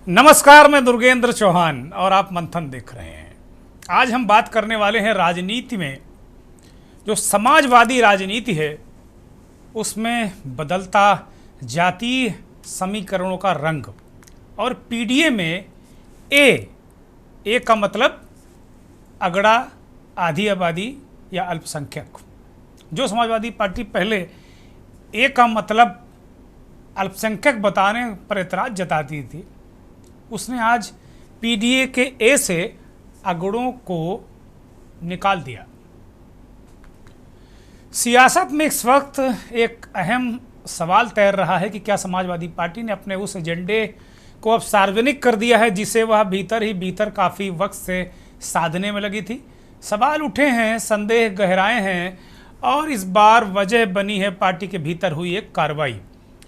नमस्कार, मैं दुर्गेंद्र चौहान और आप मंथन देख रहे हैं। आज हम बात करने वाले हैं राजनीति में जो समाजवादी राजनीति है उसमें बदलता जातीय समीकरणों का रंग और पीडीए में ए का मतलब अगड़ा, आधी आबादी या अल्पसंख्यक। जो समाजवादी पार्टी पहले ए का मतलब अल्पसंख्यक बताने पर एतराज़ जताती थी, उसने आज पीडीए के ए से अगड़ों को निकाल दिया। सियासत में इस वक्त एक अहम सवाल तैर रहा है कि क्या समाजवादी पार्टी ने अपने उस एजेंडे को अब सार्वजनिक कर दिया है जिसे वह भीतर ही भीतर काफ़ी वक्त से साधने में लगी थी। सवाल उठे हैं, संदेह गहराए हैं और इस बार वजह बनी है पार्टी के भीतर हुई एक कार्रवाई।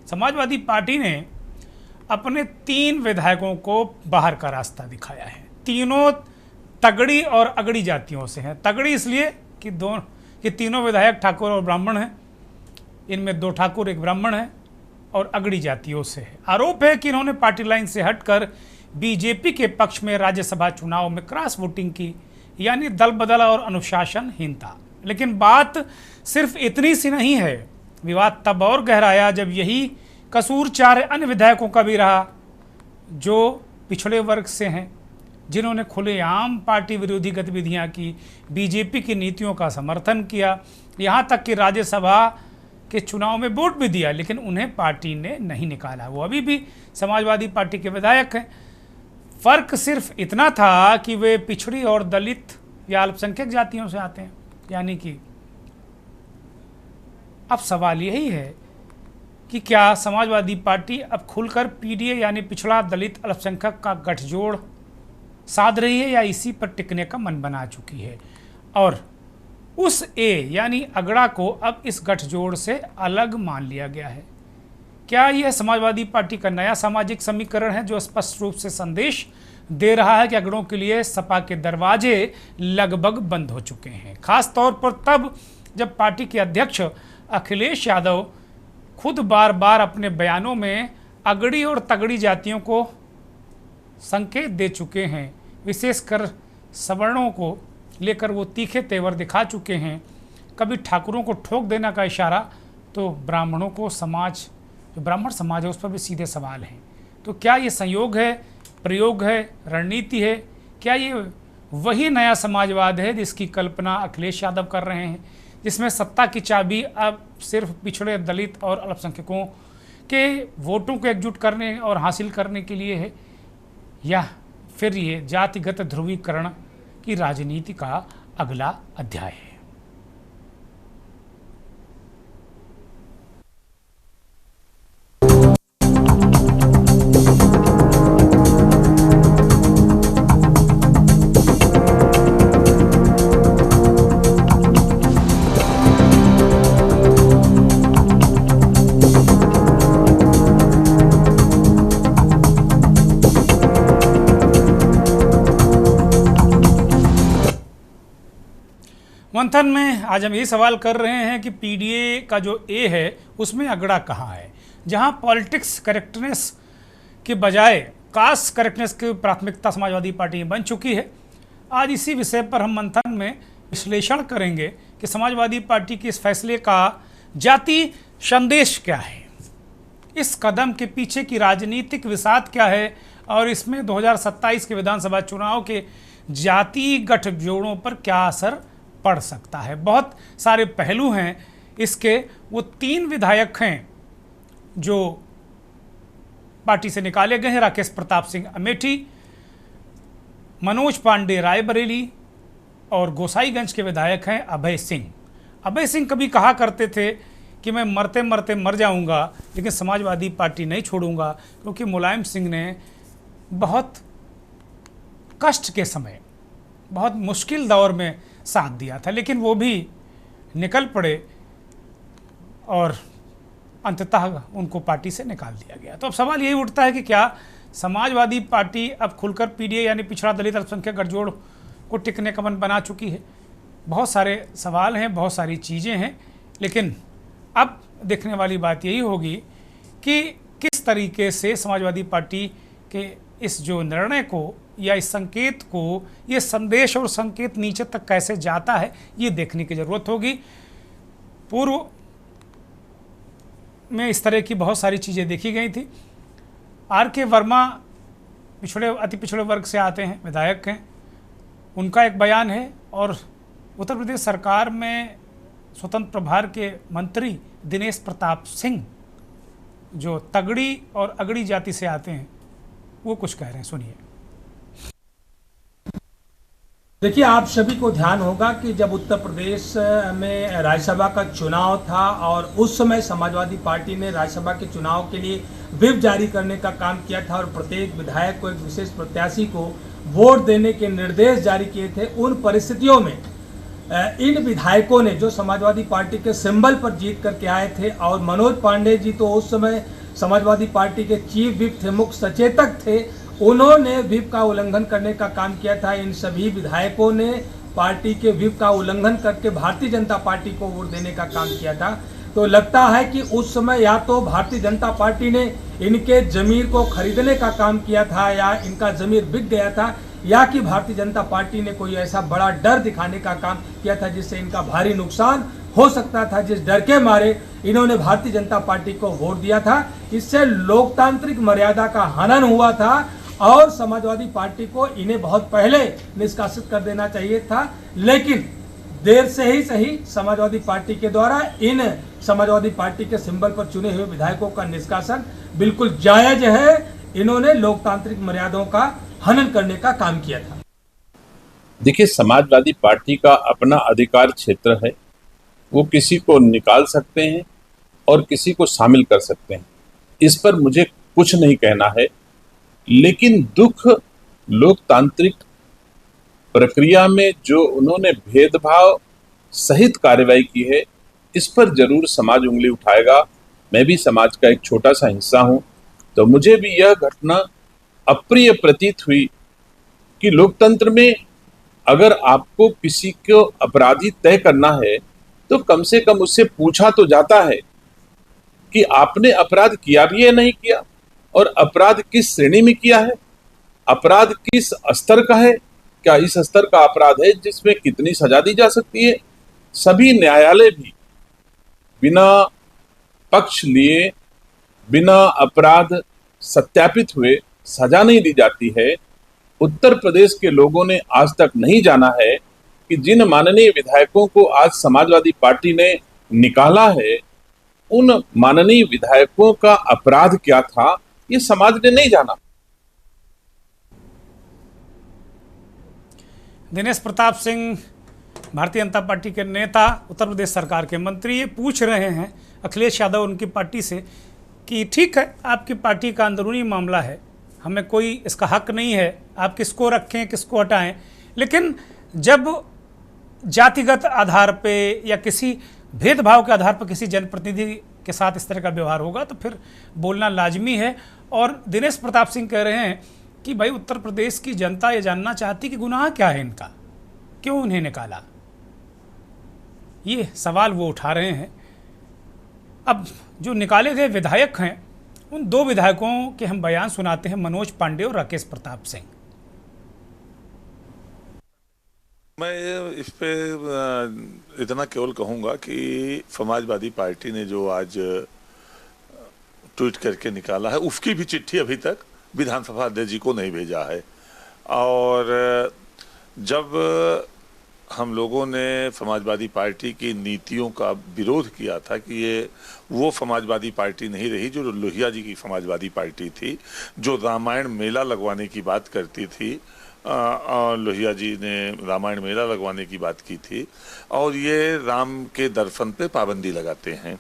समाजवादी पार्टी ने अपने 3 विधायकों को बाहर का रास्ता दिखाया है। तीनों तगड़ी और अगड़ी जातियों से हैं। तगड़ी इसलिए कि तीनों विधायक ठाकुर और ब्राह्मण हैं, इनमें 2 ठाकुर 1 ब्राह्मण है, और अगड़ी जातियों से है। आरोप है कि इन्होंने पार्टी लाइन से हटकर बीजेपी के पक्ष में राज्यसभा चुनाव में क्रॉस वोटिंग की, यानी दल बदल और अनुशासनहीनता। लेकिन बात सिर्फ इतनी सी नहीं है। विवाद तब और गहराया जब यही कसूर 4 अन्य विधायकों का भी रहा जो पिछड़े वर्ग से हैं, जिन्होंने खुलेआम पार्टी विरोधी गतिविधियां की, बीजेपी की नीतियों का समर्थन किया, यहां तक कि राज्यसभा के चुनाव में वोट भी दिया, लेकिन उन्हें पार्टी ने नहीं निकाला। वो अभी भी समाजवादी पार्टी के विधायक हैं। फर्क सिर्फ इतना था कि वे पिछड़ी और दलित या अल्पसंख्यक जातियों से आते हैं। यानी कि अब सवाल यही है कि क्या समाजवादी पार्टी अब खुलकर पीडीए यानी पिछड़ा दलित अल्पसंख्यक का गठजोड़ साध रही है या इसी पर टिकने का मन बना चुकी है और उस ए यानी अगड़ा को अब इस गठजोड़ से अलग मान लिया गया है। क्या यह समाजवादी पार्टी का नया सामाजिक समीकरण है जो स्पष्ट रूप से संदेश दे रहा है कि अगड़ों के लिए सपा के दरवाजे लगभग बंद हो चुके हैं, खास तौर पर तब जब पार्टी के अध्यक्ष अखिलेश यादव खुद बार बार अपने बयानों में अगड़ी और तगड़ी जातियों को संकेत दे चुके हैं। विशेषकर सवर्णों को लेकर वो तीखे तेवर दिखा चुके हैं। कभी ठाकुरों को ठोक देने का इशारा तो ब्राह्मणों को जो ब्राह्मण समाज है उस पर भी सीधे सवाल हैं। तो क्या ये संयोग है, प्रयोग है, रणनीति है? क्या ये वही नया समाजवाद है जिसकी कल्पना अखिलेश यादव कर रहे हैं, जिसमें सत्ता की चाबी अब सिर्फ पिछड़े दलित और अल्पसंख्यकों के वोटों को एकजुट करने और हासिल करने के लिए है, या फिर ये जातिगत ध्रुवीकरण की राजनीति का अगला अध्याय है? मंथन में आज हम यही सवाल कर रहे हैं कि पीडीए का जो ए है उसमें अगड़ा कहाँ है, जहां पॉलिटिक्स करेक्टनेस के बजाय कास्ट करेक्टनेस की प्राथमिकता समाजवादी पार्टी में बन चुकी है। आज इसी विषय पर हम मंथन में विश्लेषण करेंगे कि समाजवादी पार्टी के इस फैसले का जाति संदेश क्या है, इस कदम के पीछे की राजनीतिक विषाद क्या है और इसमें 2027 के विधानसभा चुनाव के जाति गठजोड़ों पर क्या असर पड़ सकता है। बहुत सारे पहलू हैं इसके। वो 3 विधायक हैं जो पार्टी से निकाले गए हैं, राकेश प्रताप सिंह अमेठी, मनोज पांडे रायबरेली और गोसाईगंज के विधायक हैं अभय सिंह। अभय सिंह कभी कहा करते थे कि मैं मरते मरते मर जाऊंगा लेकिन समाजवादी पार्टी नहीं छोड़ूंगा, क्योंकि मुलायम सिंह ने बहुत कष्ट के समय, बहुत मुश्किल दौर में साथ दिया था, लेकिन वो भी निकल पड़े और अंततः उनको पार्टी से निकाल दिया गया। तो अब सवाल यही उठता है कि क्या समाजवादी पार्टी अब खुलकर पीडीए यानी पिछड़ा दलित अल्पसंख्यक गठजोड़ को टिकने का मन बना चुकी है? बहुत सारे सवाल हैं, बहुत सारी चीज़ें हैं, लेकिन अब देखने वाली बात यही होगी कि किस तरीके से समाजवादी पार्टी के इस जो निर्णय को या इस संकेत को, ये संदेश और संकेत नीचे तक कैसे जाता है, ये देखने की ज़रूरत होगी। पूर्व में इस तरह की बहुत सारी चीज़ें देखी गई थी। आर.के. वर्मा अति पिछड़े वर्ग से आते हैं, विधायक हैं। उनका एक बयान है, और उत्तर प्रदेश सरकार में स्वतंत्र प्रभार के मंत्री दिनेश प्रताप सिंह जो तगड़ी और अगड़ी जाति से आते हैं, वो कुछ कह रहे हैं, सुनिए। देखिए, आप सभी को ध्यान होगा कि जब उत्तर प्रदेश में राज्यसभा का चुनाव था और उस समय समाजवादी पार्टी ने राज्यसभा के चुनाव के लिए व्हिप जारी करने का काम किया था और प्रत्येक विधायक को, एक विशेष प्रत्याशी को वोट देने के निर्देश जारी किए थे। उन परिस्थितियों में इन विधायकों ने, जो समाजवादी पार्टी के सिंबल पर जीत करके आए थे, और मनोज पांडे जी तो उस समय समाजवादी पार्टी के चीफ व्हिप थे, मुख्य सचेतक थे, उन्होंने व्हिप का उल्लंघन करने का काम किया था। इन सभी विधायकों ने पार्टी के व्हिप का उल्लंघन करके भारतीय जनता पार्टी को वोट देने का काम किया था। तो लगता है कि उस समय या तो भारतीय जनता पार्टी ने इनके जमीर को खरीदने का काम किया था, या इनका जमीर बिक गया था, या कि भारतीय जनता पार्टी ने कोई ऐसा बड़ा डर दिखाने का काम किया था जिससे इनका भारी नुकसान हो सकता था, जिस डर के मारे इन्होंने भारतीय जनता पार्टी को वोट दिया था। इससे लोकतांत्रिक मर्यादा का हनन हुआ था और समाजवादी पार्टी को इन्हें बहुत पहले निष्कासित कर देना चाहिए था। लेकिन देर से ही सही समाजवादी पार्टी के द्वारा इन समाजवादी पार्टी के सिंबल पर चुने हुए विधायकों का निष्कासन बिल्कुल जायज है। इन्होंने लोकतांत्रिक मर्यादाओं का हनन करने का काम किया था। देखिए, समाजवादी पार्टी का अपना अधिकार क्षेत्र है, वो किसी को निकाल सकते हैं और किसी को शामिल कर सकते हैं, इस पर मुझे कुछ नहीं कहना है। लेकिन दुख लोकतांत्रिक प्रक्रिया में जो उन्होंने भेदभाव सहित कार्रवाई की है, इस पर जरूर समाज उंगली उठाएगा। मैं भी समाज का एक छोटा सा हिस्सा हूं, तो मुझे भी यह घटना अप्रिय प्रतीत हुई कि लोकतंत्र में अगर आपको किसी को अपराधी तय करना है तो कम से कम उससे पूछा तो जाता है कि आपने अपराध किया भी है नहीं किया, और अपराध किस श्रेणी में किया है, अपराध किस स्तर का है, क्या इस स्तर का अपराध है जिसमें कितनी सजा दी जा सकती है। सभी न्यायालय भी बिना पक्ष लिए, बिना अपराध सत्यापित हुए सजा नहीं दी जाती है। उत्तर प्रदेश के लोगों ने आज तक नहीं जाना है कि जिन माननीय विधायकों को आज समाजवादी पार्टी ने निकाला है, उन माननीय विधायकों का अपराध क्या था, ये समाज ने नहीं जाना। दिनेश प्रताप सिंह भारतीय जनता पार्टी के नेता, उत्तर प्रदेश सरकार के मंत्री, ये पूछ रहे हैं अखिलेश यादव उनकी पार्टी से कि ठीक है, आपकी पार्टी का अंदरूनी मामला है, हमें कोई इसका हक नहीं है आप किसको रखें किसको हटाएं, लेकिन जब जातिगत आधार पे या किसी भेदभाव के आधार पर किसी जनप्रतिनिधि के साथ इस तरह का व्यवहार होगा तो फिर बोलना लाजमी है। और दिनेश प्रताप सिंह कह रहे हैं कि भाई उत्तर प्रदेश की जनता ये जानना चाहती कि गुनाह क्या है इनका, क्यों उन्हें निकाला, ये सवाल वो उठा रहे हैं। अब जो निकाले गए विधायक हैं, उन दो विधायकों के हम बयान सुनाते हैं, मनोज पांडे और राकेश प्रताप सिंह। मैं इस पे इतना केवल कहूँगा कि समाजवादी पार्टी ने जो आज ट्वीट करके निकाला है, उसकी भी चिट्ठी अभी तक विधानसभा अध्यक्ष जी को नहीं भेजा है। और जब हम लोगों ने समाजवादी पार्टी की नीतियों का विरोध किया था कि ये वो समाजवादी पार्टी नहीं रही जो लोहिया जी की समाजवादी पार्टी थी, जो रामायण मेला लगवाने की बात करती थी, लोहिया जी ने रामायण मेला लगवाने की बात की थी, और ये राम के दर्शन पे पाबंदी लगाते हैं।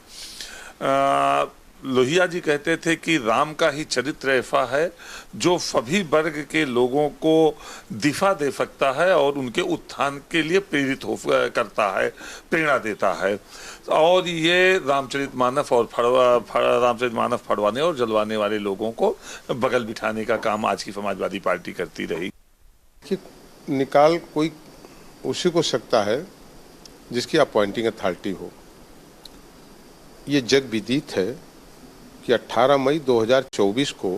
लोहिया जी कहते थे कि राम का ही चरित्र ऐसा है जो सभी वर्ग के लोगों को दिशा दे सकता है और उनके उत्थान के लिए प्रेरित करता है, प्रेरणा देता है। और ये रामचरितमानस और रामचरितमानस फड़वाने और जलवाने वाले लोगों को बगल बिठाने का काम आज की समाजवादी पार्टी करती रही। कि निकाल कोई उसी को सकता है जिसकी अपॉइंटिंग अथॉरिटी हो। ये जग विदित है कि 18 मई 2024 को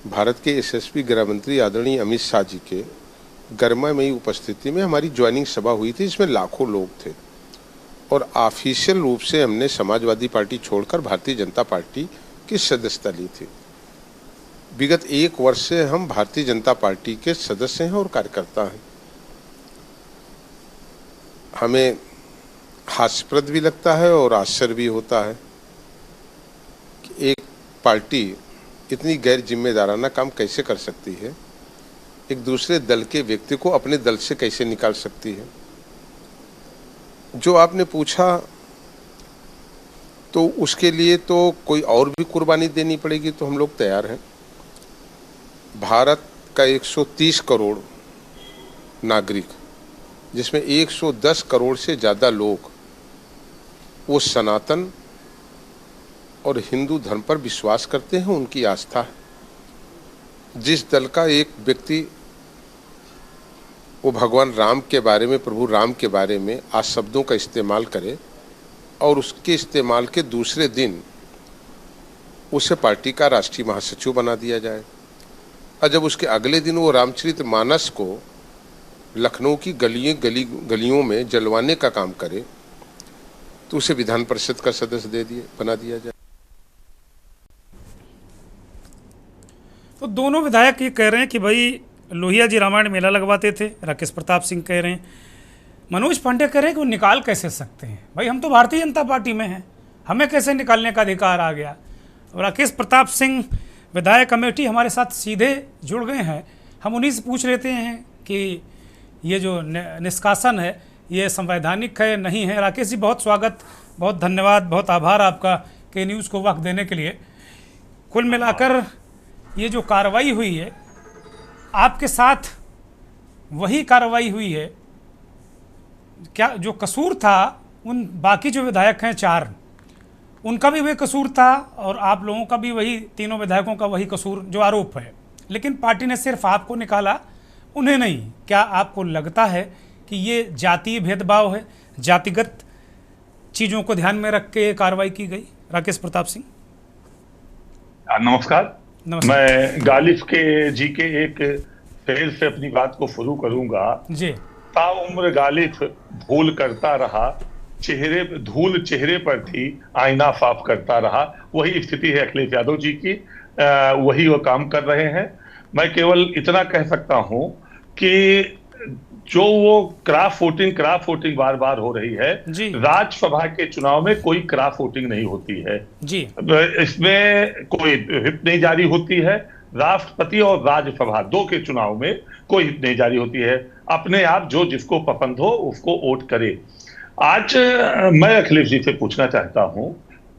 भारत के यशस्वी गृह मंत्री आदरणीय अमित शाह जी के गर्मामयी उपस्थिति में हमारी ज्वाइनिंग सभा हुई थी, इसमें लाखों लोग थे और ऑफिशियल रूप से हमने समाजवादी पार्टी छोड़कर भारतीय जनता पार्टी की सदस्यता ली थी। विगत 1 वर्ष से हम भारतीय जनता पार्टी के सदस्य हैं और कार्यकर्ता हैं। हमें हास्यप्रद भी लगता है और आश्चर्य भी होता है कि एक पार्टी इतनी गैर जिम्मेदाराना काम कैसे कर सकती है, एक दूसरे दल के व्यक्ति को अपने दल से कैसे निकाल सकती है। जो आपने पूछा तो उसके लिए तो कोई और भी कुर्बानी देनी पड़ेगी, तो हम लोग तैयार हैं। भारत का 130 करोड़ नागरिक, जिसमें 110 करोड़ से ज़्यादा लोग वो सनातन और हिंदू धर्म पर विश्वास करते हैं, उनकी आस्था है। जिस दल का एक व्यक्ति वो भगवान राम के बारे में, प्रभु राम के बारे में आज शब्दों का इस्तेमाल करे और उसके इस्तेमाल के दूसरे दिन उसे पार्टी का राष्ट्रीय महासचिव बना दिया जाए और जब उसके अगले दिन वो रामचरितमानस को लखनऊ की गलियों में जलवाने का काम करे तो उसे विधान परिषद का सदस्य बना दिया जाए। तो दोनों विधायक ये कह रहे हैं कि भाई लोहिया जी रामायण मेला लगवाते थे, राकेश प्रताप सिंह कह रहे हैं, मनोज पांडे कह रहे हैं कि वो निकाल कैसे सकते हैं, भाई हम तो भारतीय जनता पार्टी में हैं, हमें कैसे निकालने का अधिकार आ गया। और राकेश प्रताप सिंह विधायक अमेठी हमारे साथ सीधे जुड़ गए हैं, हम उन्हीं से पूछ लेते हैं कि ये जो निष्कासन है ये संवैधानिक है नहीं है। राकेश जी बहुत स्वागत, बहुत धन्यवाद, बहुत आभार आपका के न्यूज़ को वक्त देने के लिए। कुल मिलाकर ये जो कार्रवाई हुई है आपके साथ वही कार्रवाई हुई है क्या? जो कसूर था उन बाकी जो विधायक हैं 4 उनका भी वही कसूर था और आप लोगों का भी वही, तीनों विधायकों का वही कसूर जो आरोप है, लेकिन पार्टी ने सिर्फ आपको निकाला, उन्हें नहीं। क्या आपको लगता है कि ये जातीय भेदभाव है, जातिगत चीज़ों को ध्यान में रख के कार्रवाई की गई? राकेश प्रताप सिंह नमस्कार। मैं गालिब के जी के एक शेर से अपनी बात को शुरू करूंगा जी। ताउम्र गालिब भूल करता रहा, धूल चेहरे पर थी, आईना साफ करता रहा। वही स्थिति है अखिलेश यादव जी की, वही वो काम कर रहे हैं। मैं केवल इतना कह सकता हूं कि जो वो क्रॉस वोटिंग बार बार हो रही है, राज्यसभा के चुनाव में कोई क्रॉस वोटिंग नहीं होती है जी। इसमें कोई व्हिप नहीं जारी होती है, राष्ट्रपति और राज्यसभा 2 के चुनाव में कोई व्हिप नहीं जारी होती है। अपने आप जो जिसको पसंद हो उसको वोट करे। आज मैं अखिलेश जी से पूछना चाहता हूं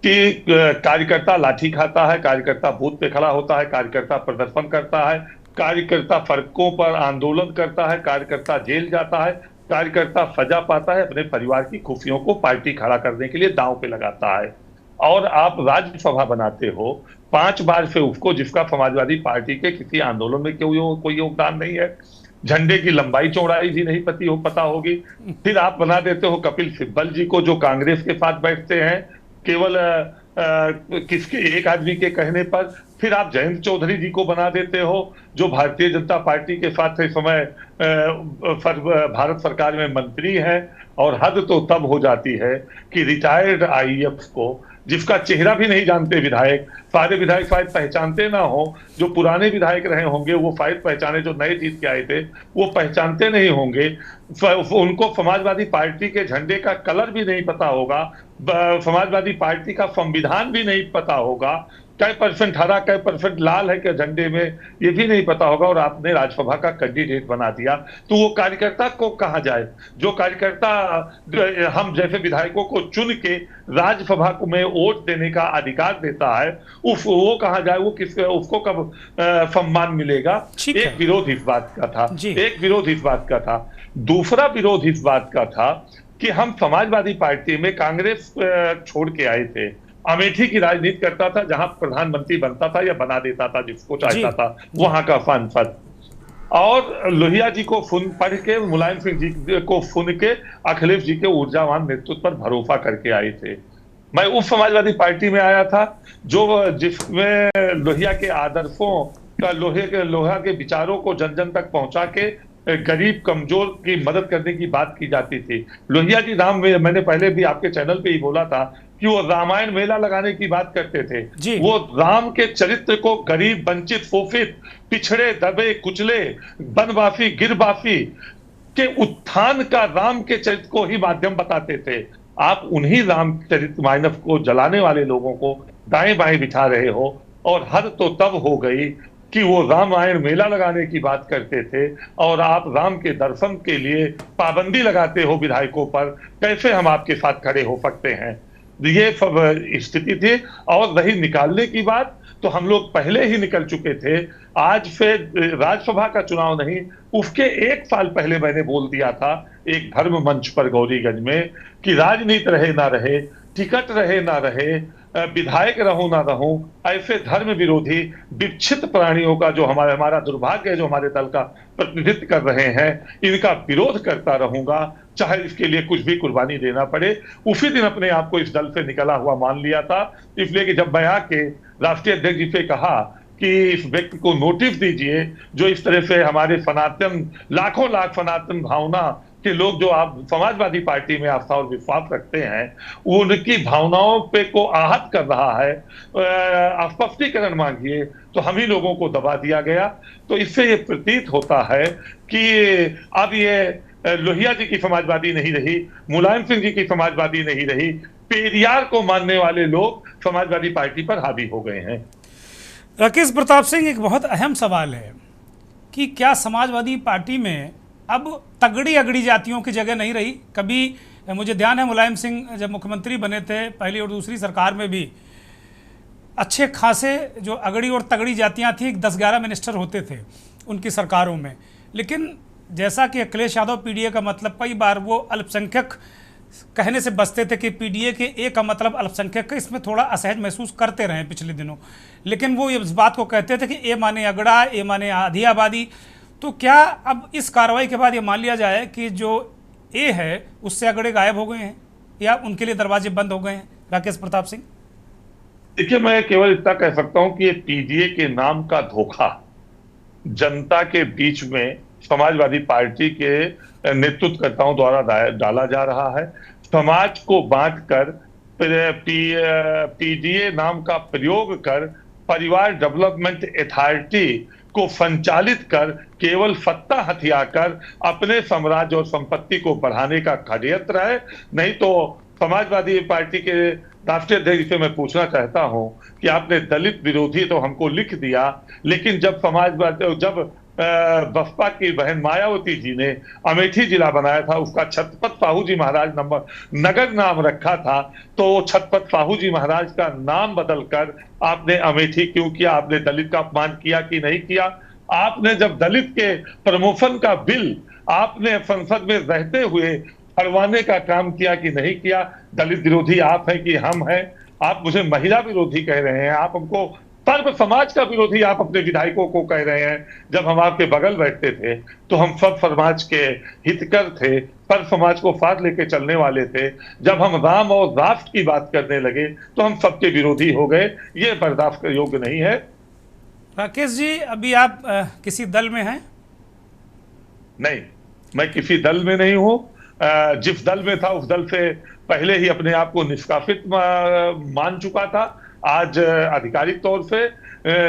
कि कार्यकर्ता लाठी खाता है, कार्यकर्ता बूथ पे खड़ा होता है, कार्यकर्ता प्रदर्शन करता है, कार्यकर्ता सड़कों पर आंदोलन करता है, कार्यकर्ता जेल जाता है, कार्यकर्ता सजा पाता है, अपने परिवार की खुशियों को पार्टी खड़ा करने के लिए दांव पे लगाता है। और आप राज्यसभा बनाते हो 5 बार से उसको, जिसका समाजवादी पार्टी के किसी आंदोलन में कोई योगदान नहीं है, झंडे की लंबाई चौड़ाई भी नहीं पता होगी। फिर आप बना देते हो कपिल सिब्बल जी को, जो कांग्रेस के साथ बैठते हैं केवल किसके एक आदमी के कहने पर। फिर आप जयंत चौधरी जी को बना देते हो, जो भारतीय जनता पार्टी के साथ इस समय भारत सरकार में मंत्री हैं। और हद तो तब हो जाती है कि रिटायर्ड आईएएस को, जिसका चेहरा भी नहीं जानते विधायक, सारे विधायक शायद पहचानते ना हो, जो पुराने विधायक रहे होंगे वो शायद पहचाने, जो नए जीत के आए थे वो पहचानते नहीं होंगे, उनको समाजवादी पार्टी के झंडे का कलर भी नहीं पता होगा, समाजवादी पार्टी का संविधान भी नहीं पता होगा, कै परसेंट हरा कै परसेंट लाल है क्या झंडे में, ये भी नहीं पता होगा, और आपने राज्यसभा का कैंडिडेट बना दिया। तो वो कार्यकर्ता को कहाँ जाए? जो कार्यकर्ता हम जैसे विधायकों को चुन के राज्यसभा को में वोट देने का अधिकार देता है, वो कहाँ जाए? वो उसको कब सम्मान मिलेगा? एक विरोध इस बात का था, एक विरोध इस बात का था। दूसरा विरोध इस बात का था कि हम समाजवादी पार्टी में कांग्रेस छोड़ के आए थे, अमेठी की राजनीति करता था, जहां प्रधानमंत्री बनता था या बना देता था जिसको चाहता था, वहां का सांसद, और लोहिया जी को सुन पढ़ के, मुलायम सिंह जी को सुन के अखिलेश जी के ऊर्जावान नेतृत्व पर भरोसा करके आए थे। मैं उस समाजवादी पार्टी में आया था जो जिसमें लोहिया के आदर्शों का लोहा के विचारों को जन जन तक पहुंचा के गरीब कमजोर की मदद करने की बात की जाती थी। लोहिया जी मैंने पहले भी आपके चैनल पे ही बोला था कि वो रामायण मेला लगाने की बात करते थे। वो राम के चरित्र को गरीब, वंचित, शोषित, पिछड़े, दबे, कुचले, बनवासी, गिरबासी के उत्थान का राम के चरित्र को ही माध्यम बताते थे। आप उन्हीं रामचरित मानस को जलाने वाले लोगों को दाएं बाएं बिठा रहे हो, और हद तो तब हो गई कि वो रामायण मेला लगाने की बात करते थे और आप राम के दर्शन के लिए पाबंदी लगाते हो विधायकों पर। कैसे हम आपके साथ खड़े हो सकते हैं? ये सब स्थिति थी। और रही निकालने की बात, तो हम लोग पहले ही निकल चुके थे। आज से राज्यसभा का चुनाव नहीं, उसके 1 साल पहले मैंने बोल दिया था एक धर्म मंच पर गौरीगंज में कि राजनीति रहे ना रहे, टिकट रहे ना रहे, विधायक रहो ना रहो, ऐसे धर्म विरोधी विक्षिप्त प्राणियों का जो हमारा दुर्भाग्य है, जो हमारे दल का प्रतिनिधित्व कर रहे हैं, इनका विरोध करता रहूंगा, चाहे इसके लिए कुछ भी कुर्बानी देना पड़े। उसी दिन अपने आप को इस दल से निकला हुआ मान लिया था। इसलिए कि जब मैं आके राष्ट्रीय अध्यक्ष जी से कहा कि इस व्यक्ति को नोटिस दीजिए जो इस तरह से हमारे सनातन, लाखों लाख सनातन भावना के लोग जो आप समाजवादी पार्टी में आस्था और विश्वास रखते हैं, उनकी भावनाओं पे को आहत कर रहा है, स्पष्टीकरण मांगिए, तो हम ही लोगों को दबा दिया गया। तो इससे ये प्रतीत होता है कि अब ये लोहिया जी की समाजवादी नहीं रही, मुलायम सिंह जी की समाजवादी नहीं रही, पेरियार को मानने वाले लोग समाजवादी पार्टी पर हावी हो गए हैं। राकेश प्रताप सिंह, एक बहुत अहम सवाल है कि क्या समाजवादी पार्टी में अब तगड़ी अगड़ी जातियों की जगह नहीं रही? कभी मुझे ध्यान है मुलायम सिंह जब मुख्यमंत्री बने थे पहली और दूसरी सरकार में भी अच्छे खासे जो अगड़ी और तगड़ी जातियां थी, 10-11 मिनिस्टर होते थे उनकी सरकारों में। लेकिन जैसा कि अखिलेश यादव पीडीए का मतलब, कई बार वो अल्पसंख्यक कहने से बचते थे कि पीडीए के ए का मतलब अल्पसंख्यक, इसमें थोड़ा असहज महसूस करते रहे पिछले दिनों। लेकिन वो इस बात को कहते थे कि ए माने अगड़ा, ए माने आधी आबादी। तो क्या अब इस कार्रवाई के बाद ये मान लिया जाए कि जो ए है उससे अगड़े गायब हो गए हैं या उनके लिए दरवाजे बंद हो गए हैं? राकेश प्रताप सिंह, देखिए, मैं केवल इतना कह सकता हूं कि ये पीडीए के नाम का धोखा जनता के बीच में समाजवादी पार्टी के नेतृत्वकर्ताओं द्वारा डाला जा रहा है। समाज को बांटकर पीडीए नाम का प्रयोग कर परिवार डेवलपमेंट अथॉरिटी को संचालित कर केवल सत्ता हथियाकर अपने साम्राज्य और संपत्ति को बढ़ाने का षड्यंत्र है। नहीं तो समाजवादी पार्टी के राष्ट्रीय अध्यक्ष से मैं पूछना चाहता हूं कि आपने दलित विरोधी तो हमको लिख दिया, लेकिन जब बसपा की बहन मायावती जी ने अमेठी जिला बनाया था, उसका छत्रपति साहू जी महाराज नगर नाम रखा था, तो छत्रपति साहू जी महाराज का नाम बदलकर आपने अमेठी क्यों किया? आपने दलित का अपमान किया कि नहीं किया? आपने जब दलित के प्रमोशन का बिल आपने संसद में रहते हुए फड़वाने का काम किया कि नहीं किया? दलित विरोधी आप हैं कि हम हैं? आप मुझे महिला विरोधी कह रहे हैं, आप हमको सर्व समाज का विरोधी आप अपने विधायकों को कह रहे हैं। जब हम आपके बगल बैठते थे तो हम सब समाज के हितकर थे, सर्व समाज को साथ लेके चलने वाले थे। जब हम राम और राष्ट्र की बात करने लगे तो हम सबके विरोधी हो गए। ये बर्दाश्त योग्य नहीं है। राकेश जी, अभी आप किसी दल में हैं? नहीं, मैं किसी दल में नहीं हूं। जिस दल में था उस दल से पहले ही अपने आप को निष्कासित मान चुका था। आज आधिकारिक तौर से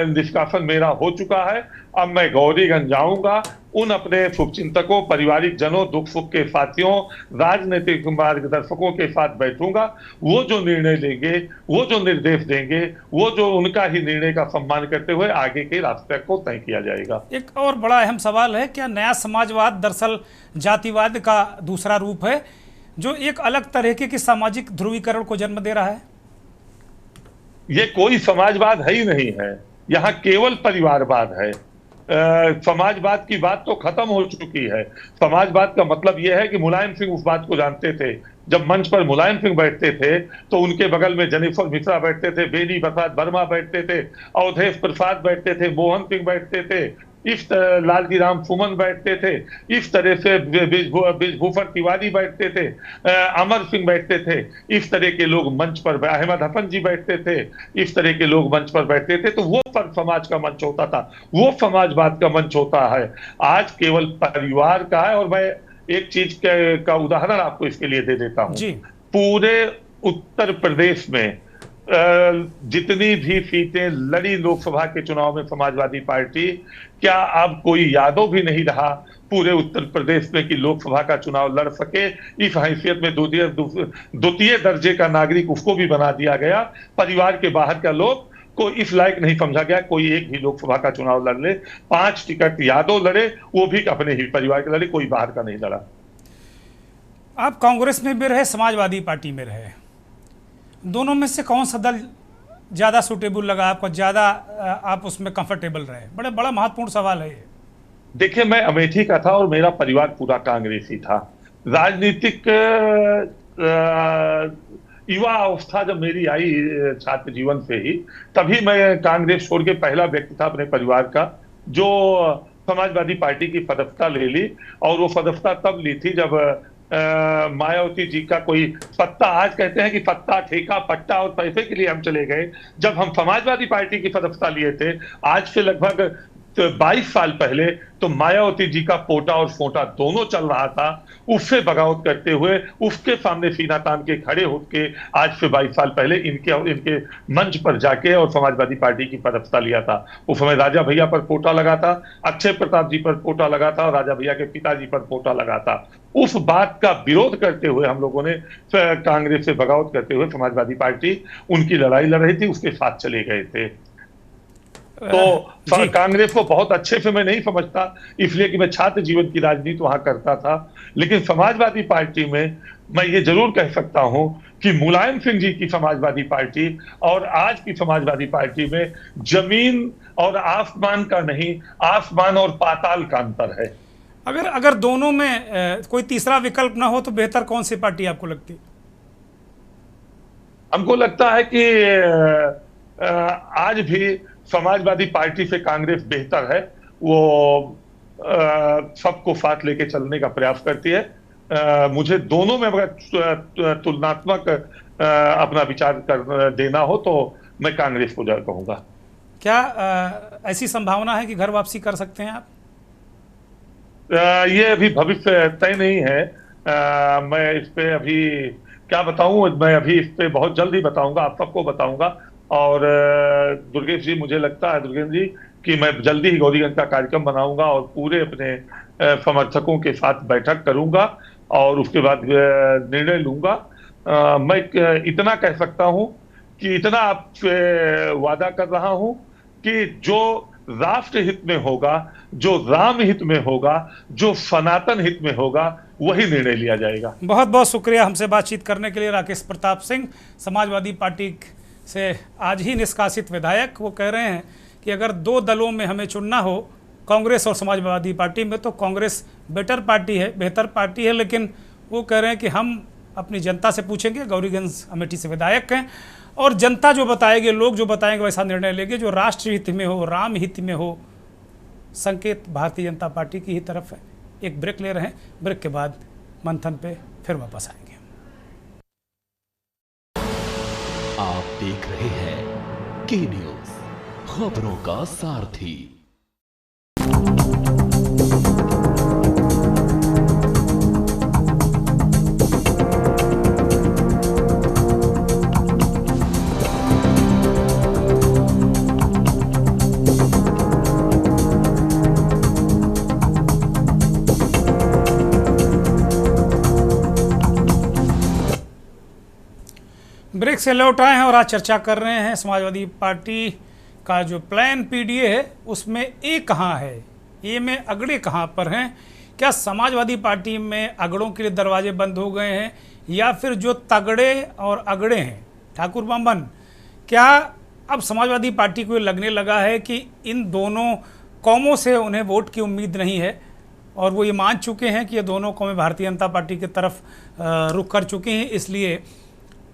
निष्कासन मेरा हो चुका है। अब मैं गौरीगंज जाऊंगा, उन अपने शुभचिंतकों, पारिवारिक जनों, दुख सुख के साथियों, राजनीतिक मार्गदर्शकों के साथ बैठूंगा। वो जो निर्णय लेंगे, वो जो निर्देश देंगे, वो जो उनका ही निर्णय का सम्मान करते हुए आगे के रास्ते को तय किया जाएगा। एक और बड़ा अहम सवाल है, क्या नया समाजवाद दरअसल जातिवाद का दूसरा रूप है जो एक अलग तरीके की सामाजिक ध्रुवीकरण को जन्म दे रहा है? ये कोई समाजवाद है ही नहीं है, यहाँ केवल परिवारवाद है। समाजवाद की बात तो खत्म हो चुकी है। समाजवाद का मतलब यह है कि मुलायम सिंह उस बात को जानते थे। जब मंच पर मुलायम सिंह बैठते थे तो उनके बगल में जेनिफर मिश्रा बैठते थे, बेनी प्रसाद वर्मा बैठते थे, अवधेश प्रसाद बैठते थे, मोहन सिंह बैठते थे, लालजी राम फुमन बैठते थे, इस तरह से बिजभूषण तिवारी बैठते थे, अमर सिंह बैठते थे, इस तरह के लोग मंच पर, अहमद हसन जी बैठते थे, इस तरह के लोग मंच पर बैठते थे। तो वो पर समाज का मंच होता था, वो समाजवाद का मंच होता है। आज केवल परिवार का है। और मैं एक चीज का उदाहरण आपको इसके लिए दे देता हूं। पूरे उत्तर प्रदेश में जितनी भी सीटें लड़ी लोकसभा के चुनाव में समाजवादी पार्टी, क्या अब कोई यादव भी नहीं रहा पूरे उत्तर प्रदेश में कि लोकसभा का चुनाव लड़ सके। इस हैसियत में द्वितीय दर्जे का नागरिक उसको भी बना दिया गया। परिवार के बाहर का लोग को इस लायक नहीं समझा गया कोई एक भी लोकसभा का चुनाव लड़ ले। 5 टिकट यादव लड़े, वो भी अपने ही परिवार के लड़े, कोई बाहर का नहीं लड़ा। आप कांग्रेस में भी रहे, समाजवादी पार्टी में रहे, दोनों में से कौन सा दल ज़्यादा सूटेबल लगा आपको, ज़्यादा आप उसमें कंफर्टेबल रहे? बड़ा महत्वपूर्ण सवाल है ये। देखिए, मैं अमेठी का था और मेरा परिवार पूरा कांग्रेसी था। राजनीतिक युवा अवस्था जब मेरी आई छात्र जीवन से ही, तभी मैं कांग्रेस छोड़ के पहला व्यक्ति था अपने परिवार का जो समाजवादी पार्टी की सदस्यता ले ली। और वो सदस्यता तब ली थी जब मायावती जी का कोई पत्ता, आज कहते हैं कि पत्ता, ठेका, पट्टा और पैसे के लिए हम चले गए। जब हम समाजवादी पार्टी की सदस्यता लिए थे, आज से लगभग 22 साल पहले, तो मायावती जी का पोटा और फोटा दोनों चल रहा था। उससे बगावत करते हुए, उसके सामने सीना तान के खड़े होकर आज से 22 साल पहले इनके मंच पर जाके और समाजवादी पार्टी की सदस्यता लिया था। उस समय राजा भैया पर पोटा लगा था, अक्षय प्रताप जी पर पोटा लगा था और राजा भैया के पिताजी पर पोटा लगा था। उस बात का विरोध करते हुए हम लोगों ने कांग्रेस से बगावत करते हुए समाजवादी पार्टी उनकी लड़ाई लड़ रही थी, उसके साथ चले गए थे। तो कांग्रेस को बहुत अच्छे से मैं नहीं समझता, इसलिए कि मैं छात्र जीवन की राजनीति वहां करता था। लेकिन समाजवादी पार्टी में मैं ये जरूर कह सकता हूं कि मुलायम सिंह जी की समाजवादी पार्टी और आज की समाजवादी पार्टी में जमीन और आसमान का नहीं, आसमान और पाताल का अंतर है। अगर दोनों में कोई तीसरा विकल्प ना हो तो बेहतर कौन सी पार्टी आपको लगती है? हमको लगता है कि आज भी समाजवादी पार्टी से कांग्रेस बेहतर है। वो सबको साथ लेके चलने का प्रयास करती है। मुझे दोनों में अगर तुलनात्मक अपना विचार कर देना हो तो मैं कांग्रेस को कहूंगा। क्या ऐसी संभावना है कि घर वापसी कर सकते हैं आप? ये अभी भविष्य तय नहीं है। मैं इस पे अभी क्या बताऊं, मैं अभी इस पे बहुत जल्द ही बताऊंगा, आप सबको बताऊंगा। और दुर्गेश जी, मुझे लगता है दुर्गेश जी कि मैं जल्दी ही गौरीगंज का कार्यक्रम बनाऊंगा और पूरे अपने समर्थकों के साथ बैठक करूंगा और उसके बाद निर्णय लूंगा। मैं इतना कह सकता हूं कि इतना आपसे वादा कर रहा हूं कि जो राष्ट्र हित में होगा, जो राम हित में होगा, जो सनातन हित में होगा, वही निर्णय लिया जाएगा। बहुत बहुत शुक्रिया हमसे बातचीत करने के लिए। राकेश प्रताप सिंह, समाजवादी पार्टी से आज ही निष्कासित विधायक, वो कह रहे हैं कि अगर 2 दलों में हमें चुनना हो, कांग्रेस और समाजवादी पार्टी में, तो कांग्रेस बेटर पार्टी है, बेहतर पार्टी है। लेकिन वो कह रहे हैं कि हम अपनी जनता से पूछेंगे, गौरीगंज अमेठी से विधायक हैं, और जनता जो बताएंगे, लोग जो बताएंगे वैसा निर्णय लेंगे जो राष्ट्र हित में हो, राम हित में हो। संकेत भारतीय जनता पार्टी की ही तरफ है। एक ब्रेक ले रहे हैं, ब्रेक के बाद मंथन पे फिर वापस आएंगे। आप देख रहे हैं के न्यूज़, खबरों का सारथी। ब्रेक से लौट आए हैं और आज चर्चा कर रहे हैं समाजवादी पार्टी का जो प्लान पीडीए है उसमें ए कहाँ है, ए में अगड़े कहाँ पर हैं? क्या समाजवादी पार्टी में अगड़ों के लिए दरवाजे बंद हो गए हैं, या फिर जो तगड़े और अगड़े हैं ठाकुर बम्बन, क्या अब समाजवादी पार्टी को लगने लगा है कि इन दोनों कौमों से उन्हें वोट की उम्मीद नहीं है और वो ये मान चुके हैं कि ये दोनों कौमें भारतीय जनता पार्टी की तरफ रुख कर चुकी हैं? इसलिए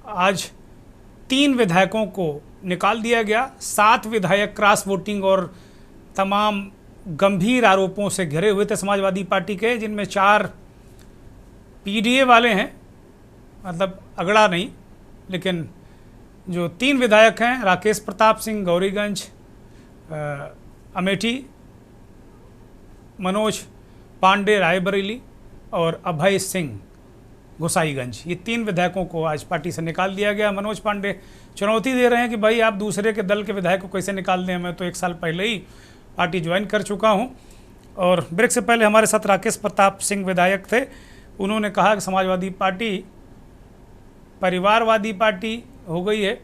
आज 3 विधायकों को निकाल दिया गया। 7 विधायक क्रॉस वोटिंग और तमाम गंभीर आरोपों से घिरे हुए थे समाजवादी पार्टी के, जिनमें 4 पीडीए वाले हैं, मतलब अगड़ा नहीं, लेकिन जो 3 विधायक हैं, राकेश प्रताप सिंह गौरीगंज अमेठी, मनोज पांडे रायबरेली और अभय सिंह गोसाईगंज, ये 3 विधायकों को आज पार्टी से निकाल दिया गया। मनोज पांडे चुनौती दे रहे हैं कि भाई आप दूसरे के दल के विधायक को कैसे निकाल दें, मैं तो 1 साल पहले ही पार्टी ज्वाइन कर चुका हूं। और ब्रेक से पहले हमारे साथ राकेश प्रताप सिंह विधायक थे, उन्होंने कहा कि समाजवादी पार्टी परिवारवादी पार्टी हो गई है।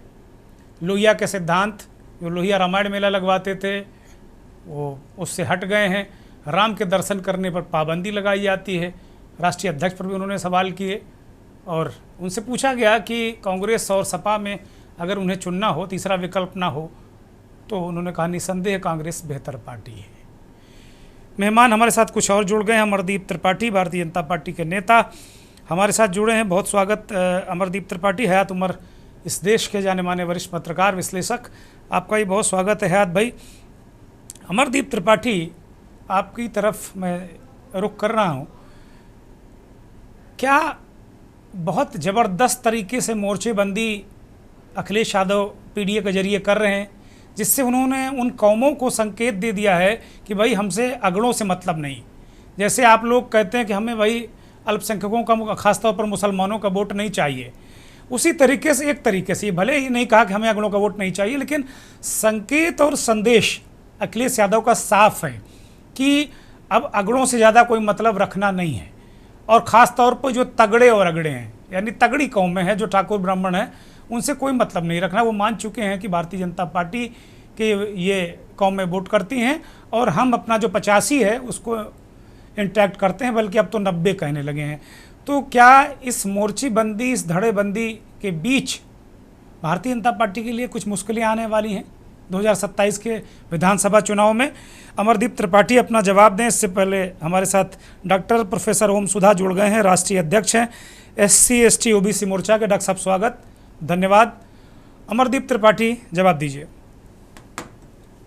लोहिया के सिद्धांत, जो लोहिया रामायण मेला लगवाते थे, वो उससे हट गए हैं। राम के दर्शन करने पर पाबंदी लगाई जाती है। राष्ट्रीय अध्यक्ष पर भी उन्होंने सवाल किए और उनसे पूछा गया कि कांग्रेस और सपा में अगर उन्हें चुनना हो, तीसरा विकल्प ना हो, तो उन्होंने कहा निसंदेह कांग्रेस बेहतर पार्टी है। मेहमान हमारे साथ कुछ और जुड़ गए हैं। अमरदीप त्रिपाठी, भारतीय जनता पार्टी के नेता हमारे साथ जुड़े हैं। बहुत स्वागत अमरदीप त्रिपाठी, हयात उम्र इस देश के जाने माने वरिष्ठ पत्रकार विश्लेषक, आपका ही बहुत स्वागत है हयात भाई। अमरदीप त्रिपाठी, आपकी तरफ मैं रुख कर रहा हूँ। क्या बहुत ज़बरदस्त तरीके से मोर्चेबंदी अखिलेश यादव पीडीए के जरिए कर रहे हैं, जिससे उन्होंने उन कौमों को संकेत दे दिया है कि भाई हमसे अगड़ों से मतलब नहीं। जैसे आप लोग कहते हैं कि हमें भाई अल्पसंख्यकों का, खासतौर पर मुसलमानों का वोट नहीं चाहिए, उसी तरीके से एक तरीके से, भले ही नहीं कहा कि हमें अगड़ों का वोट नहीं चाहिए, लेकिन संकेत और संदेश अखिलेश यादव का साफ है कि अब अगड़ों से ज़्यादा कोई मतलब रखना नहीं है। और ख़ास तौर पर जो तगड़े और अगड़े हैं, यानी तगड़ी कौम में है, जो ठाकुर ब्राह्मण हैं, उनसे कोई मतलब नहीं रखना। वो मान चुके हैं कि भारतीय जनता पार्टी के ये कौम में वोट करती हैं और हम अपना जो 85 है उसको इंटैक्ट करते हैं, बल्कि अब तो 90 कहने लगे हैं। तो क्या इस मोर्चेबंदी, इस धड़ेबंदी के बीच भारतीय जनता पार्टी के लिए कुछ मुश्किलें आने वाली हैं 2027 के विधानसभा चुनाव में? अमरदीप त्रिपाठी अपना जवाब दें। इससे पहले हमारे साथ डॉक्टर प्रोफेसर ओम सुधा जुड़ गए हैं, राष्ट्रीय अध्यक्ष हैं SC ST OBC मोर्चा के। डॉक्टर साहब स्वागत, धन्यवाद। अमरदीप त्रिपाठी, जवाब दीजिए।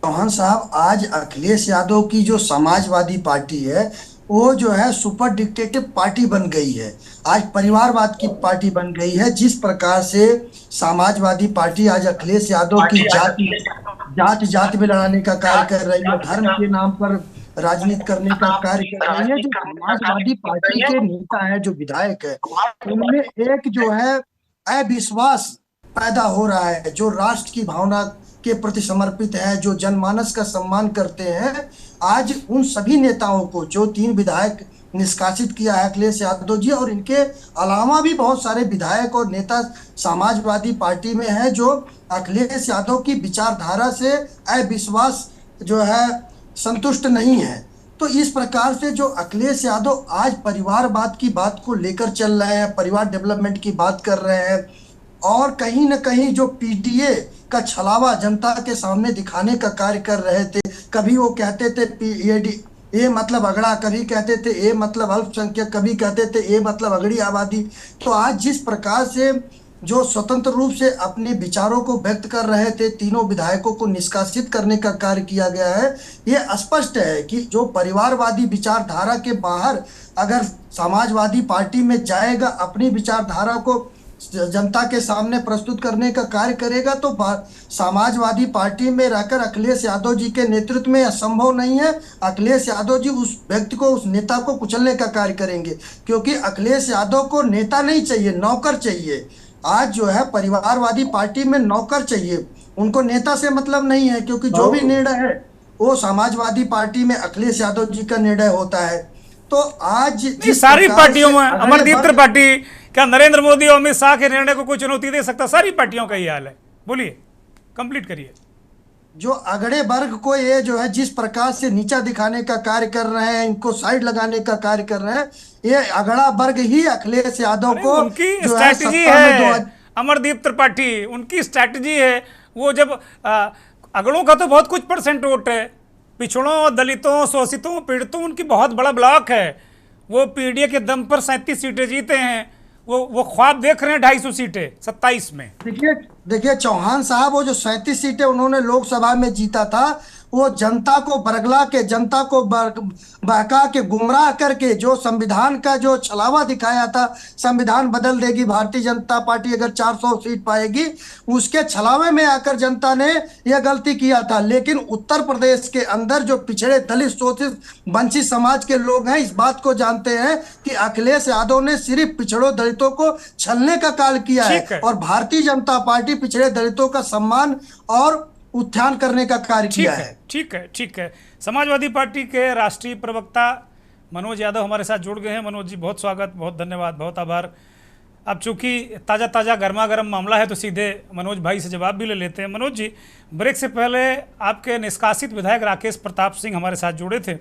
चौहान साहब, आज अखिलेश यादव की जो समाजवादी पार्टी है वो जो है सुपर डिक्टेटिव पार्टी बन गई है, आज परिवारवाद की पार्टी बन गई है। जिस प्रकार से समाजवादी पार्टी आज अखिलेश यादव की जात में लड़ाने का कार्य कर रही है, धर्म के नाम पर राजनीति करने का कार्य कर रही है। जो समाजवादी पार्टी के नेता है, जो विधायक है, उनमें एक जो है अविश्वास पैदा हो रहा है, जो राष्ट्र की भावना के प्रति समर्पित है, जो जनमानस का सम्मान करते हैं। आज उन सभी नेताओं को, जो 3 विधायक निष्कासित किया है अखिलेश यादव जी, और इनके अलावा भी बहुत सारे विधायक और नेता समाजवादी पार्टी में है जो अखिलेश यादव की विचारधारा से अविश्वास जो है संतुष्ट नहीं है। तो इस प्रकार से जो अखिलेश यादव आज परिवारवाद की बात को लेकर चल रहे हैं, परिवार डेवलपमेंट की बात कर रहे हैं, और कहीं न कहीं जो पीडीए का छलावा जनता के सामने दिखाने का कार्य कर रहे थे। कभी वो कहते थे पीएडी ए मतलब अगड़ा, कभी कहते थे ए मतलब अल्पसंख्यक, कभी कहते थे ए मतलब अगड़ी आबादी। तो आज जिस प्रकार से जो स्वतंत्र रूप से अपने विचारों को व्यक्त कर रहे थे, तीनों विधायकों को निष्कासित करने का कार्य किया गया है। ये स्पष्ट है कि जो परिवारवादी विचारधारा के बाहर अगर समाजवादी पार्टी में जाएगा, अपनी विचारधारा को जनता के सामने प्रस्तुत करने का कार्य करेगा, तो समाजवादी पार्टी में रहकर अखिलेश यादव जी के नेतृत्व में असंभव नहीं है। अखिलेश यादव जी उस व्यक्ति को, उस नेता को कुचलने का कार्य करेंगे, क्योंकि अखिलेश यादव को नेता नहीं चाहिए, नौकर चाहिए। आज जो है परिवारवादी पार्टी में नौकर चाहिए, उनको नेता से मतलब नहीं है, क्योंकि जो भी निर्णय है वो समाजवादी पार्टी में अखिलेश यादव जी का निर्णय होता है। तो आज सारी पार्टियों में अमरदीप त्रिपाठी, क्या नरेंद्र मोदी और अमित शाह के निर्णय को कोई चुनौती दे सकता? सारी पार्टियों का ये हाल है। बोलिए, कंप्लीट करिए। जो अगड़े वर्ग को ये जो है जिस प्रकार से नीचा दिखाने का कार्य कर रहे हैं, इनको साइड लगाने का कार्य कर रहे हैं, ये अगड़ा वर्ग ही अखिलेश यादव को उनकी स्ट्रैटेजी है। अमरदीप त्रिपाठी, उनकी स्ट्रैटेजी है। वो जब अगड़ों का तो बहुत कुछ % वोट है, पिछड़ों, दलितों, शोषितों, पीड़ितों, उनकी बहुत बड़ा ब्लॉक है। वो पीडीए के दम पर 37 सीटें जीते हैं। वो ख्वाब देख रहे हैं 250 सीटें 27 में। देखिए चौहान साहब, वो जो 37 सीटें उन्होंने लोकसभा में जीता था, वो जनता को बरगला के, जनता को बहका के, गुमराह करके जो संविधान का जो छलावा दिखाया था, संविधान बदल देगी भारतीय जनता पार्टी अगर 400 सीट पाएगी, उसके छलावे में आकर जनता ने यह गलती किया था। लेकिन उत्तर प्रदेश के अंदर जो पिछड़े, दलित, शोषित, वंचित समाज के लोग हैं, इस बात को जानते हैं कि अखिलेश यादव ने सिर्फ पिछड़ों दलितों को छलने का कार्य किया है और भारतीय जनता पार्टी पिछड़े दलितों का सम्मान और उत्थान करने का कार्य किया है। ठीक है। समाजवादी पार्टी के राष्ट्रीय प्रवक्ता मनोज यादव हमारे साथ जुड़ गए हैं। मनोज जी, बहुत स्वागत, बहुत धन्यवाद, बहुत आभार। अब चूंकि ताज़ा गर्मा गर्म मामला है तो सीधे मनोज भाई से जवाब भी ले लेते हैं। मनोज जी, ब्रेक से पहले आपके निष्कासित विधायक राकेश प्रताप सिंह हमारे साथ जुड़े थे।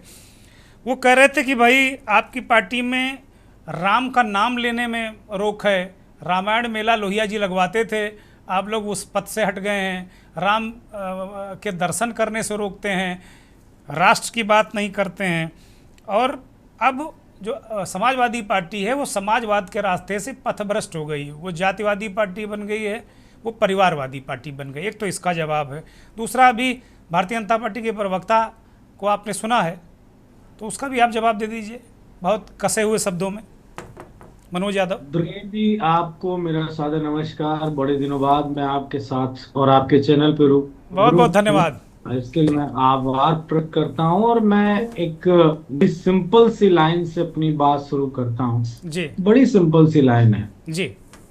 वो कह रहे थे कि भाई आपकी पार्टी में राम का नाम लेने में रोक है, रामायण मेला लोहिया जी लगवाते थे, आप लोग उस पथ से हट गए हैं, राम के दर्शन करने से रोकते हैं, राष्ट्र की बात नहीं करते हैं, और अब जो समाजवादी पार्टी है वो समाजवाद के रास्ते से पथभ्रष्ट हो गई है, वो जातिवादी पार्टी बन गई है, वो परिवारवादी पार्टी बन गई। एक तो इसका जवाब है। दूसरा, अभी भारतीय जनता पार्टी के प्रवक्ता को आपने सुना है तो उसका भी आप जवाब दे दीजिए बहुत कसे हुए शब्दों में। मनोज यादव। दुर्गेश जी, आपको मेरा सादर नमस्कार। बड़े दिनों बाद मैं आपके साथ और आपके चैनल पे बहुत बहुत धन्यवाद। इसके लिए मैं आभार प्रकट करता हूं और मैं एक बड़ी सिंपल सी लाइन से अपनी बात शुरू करता हूं जी। बड़ी सिंपल सी लाइन है जी।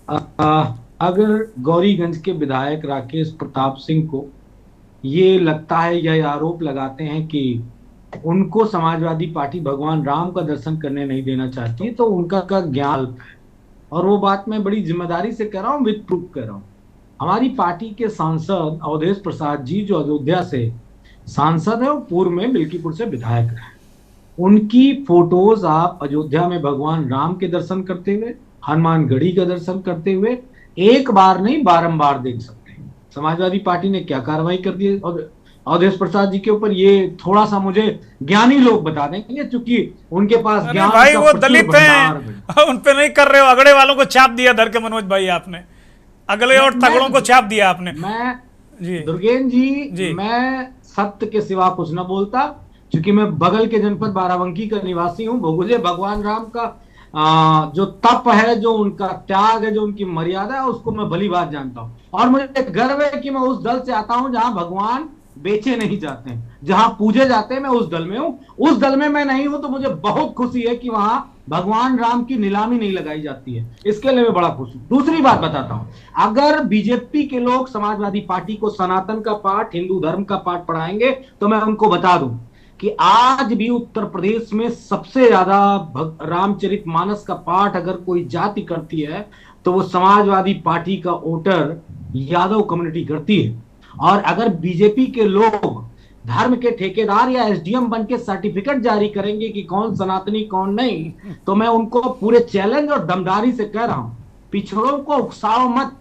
अगर गौरीगंज के विधायक राकेश प्रताप सिंह को ये लगता है या आरोप लगाते हैं कि उनको समाजवादी पार्टी भगवान राम का दर्शन करने नहीं देना चाहती है, तो उनका का ज्ञान है। और वो बात मैं बड़ी जिम्मेदारी से कह रहा हूँ, विद प्रूफ कह रहा हूँ। हमारी पार्टी के सांसद अवधेश प्रसाद जी, जो अयोध्या से सांसद है, वो पूर्व में मिल्कीपुर से विधायक रहे। उनकी फोटोज आप अयोध्या में भगवान राम के दर्शन करते हुए, हनुमान गढ़ी का दर्शन करते हुए एक बार नहीं बारंबार देख सकते हैं। समाजवादी पार्टी ने क्या कार्रवाई कर दी अवधेश प्रसाद जी के ऊपर, ये थोड़ा सा मुझे ज्ञानी लोग बता देंगे, क्योंकि उनके पास ज्ञान भाई वो दलित हैं, उन पे नहीं कर रहे हो। अगड़े वालों को चाप दिया धर के मनोज भाई, आपने अगले और तगड़ों को चाप दिया आपने। मैं जी दुर्गेन जी, मैं सत्य के सिवा कुछ न बोलता, क्योंकि मैं बगल के जनपद बाराबंकी का निवासी हूँ। मुझे भगवान राम का जो तप है, जो उनका त्याग है, जो उनकी मर्यादा है, उसको मैं भली बात जानता हूँ। और मुझे गर्व है कि मैं उस दल से आता हूँ जहाँ भगवान बेचे नहीं जाते हैं, जहां पूजे जाते हैं, मैं उस दल में हूं। उस दल में मैं नहीं हूं तो मुझे बहुत खुशी है कि वहां भगवान राम की नीलामी नहीं लगाई जाती है, इसके लिए मैं बड़ा खुश हूं। दूसरी बात बताता हूं, अगर बीजेपी के लोग समाजवादी पार्टी को सनातन का पाठ, हिंदू धर्म का पाठ पढ़ाएंगे तो मैं उनको बता दूं कि आज भी उत्तर प्रदेश में सबसे ज्यादा रामचरितमानस का पाठ अगर कोई जाति करती है तो वो समाजवादी पार्टी का वोटर यादव कम्युनिटी करती है। और अगर बीजेपी के लोग धर्म के ठेकेदार या एसडीएम बन के सर्टिफिकेट जारी करेंगे कि कौन सनातनी कौन नहीं, तो मैं उनको पूरे चैलेंज और दमदारी से कह रहा हूं, पिछड़ों को उकसाओ मत।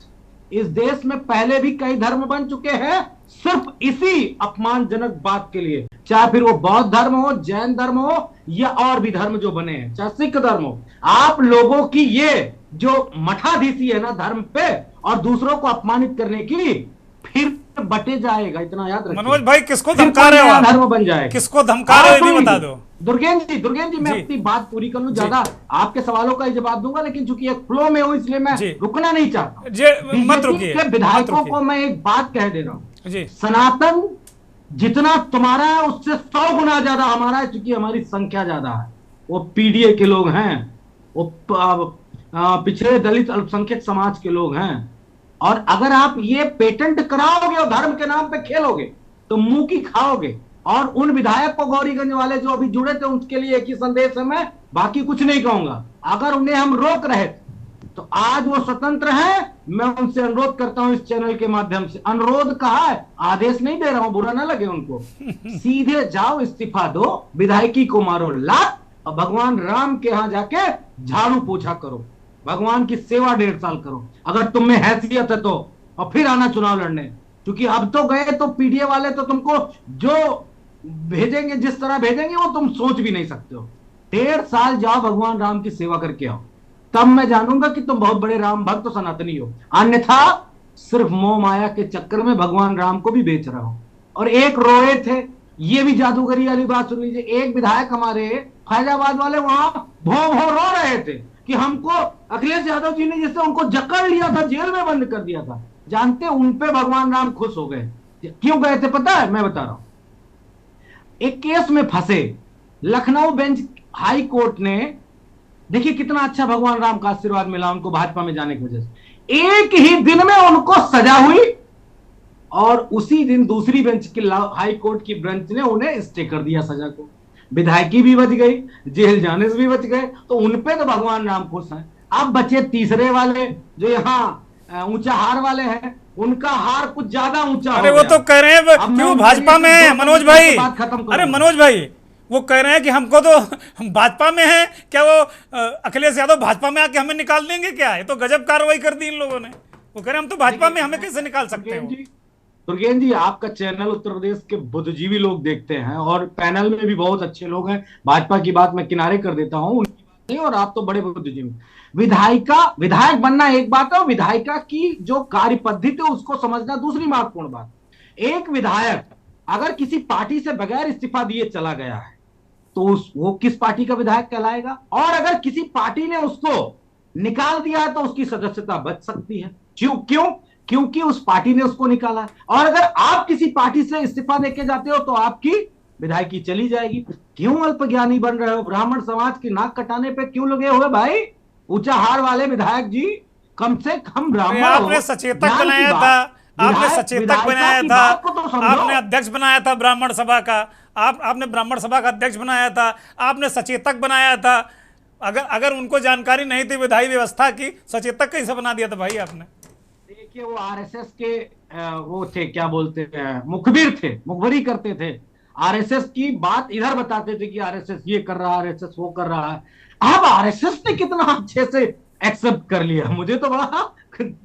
इस देश में पहले भी कई धर्म बन चुके हैं सिर्फ इसी अपमानजनक बात के लिए, चाहे फिर वो बौद्ध धर्म हो, जैन धर्म हो या और भी धर्म जो बने हैं, चाहे सिख धर्म हो। आप लोगों की ये जो मठाधीशी है ना धर्म पे और दूसरों को अपमानित करने की, फिर बटे जाएगा, इतना याद रखिए। मनोज भाई, किसको धमका रहे हो आप? धर्म बन जाएगा। किसको धमका रहे हो ये भी बता दो। दुर्गेन जी मैं अपनी बात पूरी कर लूं, ज्यादा आपके सवालों का ही जवाब दूंगा, लेकिन चूंकि एक फ्लो में हूं इसलिए मैं रुकना नहीं चाहता। मत रुकिए। विधायकों को मैं एक बात कह दे रहा हूं, सनातन जितना तुम्हारा है उससे 100 गुना ज्यादा हमारा है, क्योंकि हमारी संख्या ज्यादा है। वो पीडीए के लोग हैं, वो पिछड़े दलित अल्पसंख्यक समाज के लोग हैं। और अगर आप ये पेटेंट कराओगे और धर्म के नाम पे खेलोगे तो मुंह की खाओगे। और उन विधायक को गौरीगंज वाले जो अभी जुड़े थे उनके लिए एक ही संदेश है, मैं बाकी कुछ नहीं कहूंगा। अगर उन्हें हम रोक रहे तो आज वो स्वतंत्र हैं। मैं उनसे अनुरोध करता हूं इस चैनल के माध्यम से, अनुरोध कहा है, आदेश नहीं दे रहा हूं, बुरा ना लगे उनको। सीधे जाओ, इस्तीफा दो, विधायकी को मारो लात और भगवान राम के यहां जाके झाड़ू पोछा करो, भगवान की सेवा 1.5 साल करो अगर तुम में हैसियत है तो, और फिर आना चुनाव लड़ने। क्योंकि अब तो गए तो पीडीए वाले तो तुमको जो भेजेंगे, जिस तरह भेजेंगे वो तुम सोच भी नहीं सकते हो। 1.5 साल जाओ, भगवान राम की सेवा करके आओ, तब मैं जानूंगा कि तुम बहुत बड़े राम भक्त तो सनातनी हो। अन्यथा सिर्फ मोह माया के चक्कर में भगवान राम को भी बेच रहा हो। और एक रोए थे ये भी जादूगरी वाली बात सुन लीजिए। एक विधायक हमारे फैजाबाद वाले वहां भौ भौ रो रहे थे कि हमको अखिलेश यादव जी ने जिससे उनको जकड़ लिया था, जेल में बंद कर दिया था। जानते उन पे भगवान राम खुश हो गए। क्यों गए थे पता है? मैं बता रहा हूं। एक केस में फंसे, लखनऊ बेंच हाई कोर्ट ने, देखिए कितना अच्छा भगवान राम का आशीर्वाद मिला उनको भाजपा में जाने की वजह से। एक ही दिन में उनको सजा हुई और उसी दिन दूसरी बेंच की हाई कोर्ट की बेंच ने उन्हें स्टे कर दिया सजा को। विधायकी भी बच गई, जेल जाने से भी बच गए। तो उनपे तो भगवान राम खुश हैं। अब बचे तीसरे वाले जो यहाँ ऊंचा हार वाले हैं, उनका हार कुछ ज्यादा ऊंचा। अरे वो तो कह रहे हैं क्यों भाजपा में है मनोज भाई। अरे मनोज भाई वो कह रहे हैं कि हमको तो हम भाजपा में हैं, क्या वो अखिलेश यादव भाजपा में आके हमें निकाल देंगे क्या? है तो गजब कार्रवाई कर दी इन लोगों ने। वो कह रहे हैं हम तो भाजपा में, हमें कैसे निकाल सकते हैं? दुर्गेन जी, आपका चैनल उत्तर प्रदेश के बुद्धिजीवी लोग देखते हैं और पैनल में भी बहुत अच्छे लोग हैं। भाजपा की बात मैं किनारे कर देता हूं, उनकी बात नहीं, और आप तो बड़े बुद्धिजीवी। विधायक बनना एक बात है और विधायिका की जो कार्य पद्धति है उसको समझना दूसरी महत्वपूर्ण बात। एक विधायक अगर किसी पार्टी से बगैर इस्तीफा दिए चला गया है तो वो किस पार्टी का विधायक कहलाएगा? और अगर किसी पार्टी ने उसको निकाल दिया है तो उसकी सदस्यता बच सकती है। क्यों? क्योंकि उस पार्टी ने उसको निकाला है। और अगर आप किसी पार्टी से इस्तीफा देके जाते हो तो आपकी विधायकी चली जाएगी। क्यों अल्पज्ञानी बन रहे हो? ब्राह्मण समाज की नाक कटाने पे क्यों लगे हुए भाई? ऊंचा हार वाले विधायक जी, कम से कम ब्राह्मण। आपने सचेतक बनाया था, आपने सचेतक बनाया था, आपने अध्यक्ष बनाया था ब्राह्मण सभा का, आपने ब्राह्मण सभा का अध्यक्ष बनाया था, आपने सचेतक बनाया था। अगर उनको जानकारी नहीं थी विधायी व्यवस्था की, सचेतक कैसे बना दिया था भाई आपने? देखिए वो आरएसएस के वो थे, क्या बोलते हैं, मुखबिर थे, मुखबरी करते थे। आरएसएस की बात इधर बताते थे कि आरएसएस ये कर रहा है, आरएसएस वो कर रहा है। अब आरएसएस ने कितना अच्छे से एक्सेप्ट कर लिया। मुझे तो बड़ा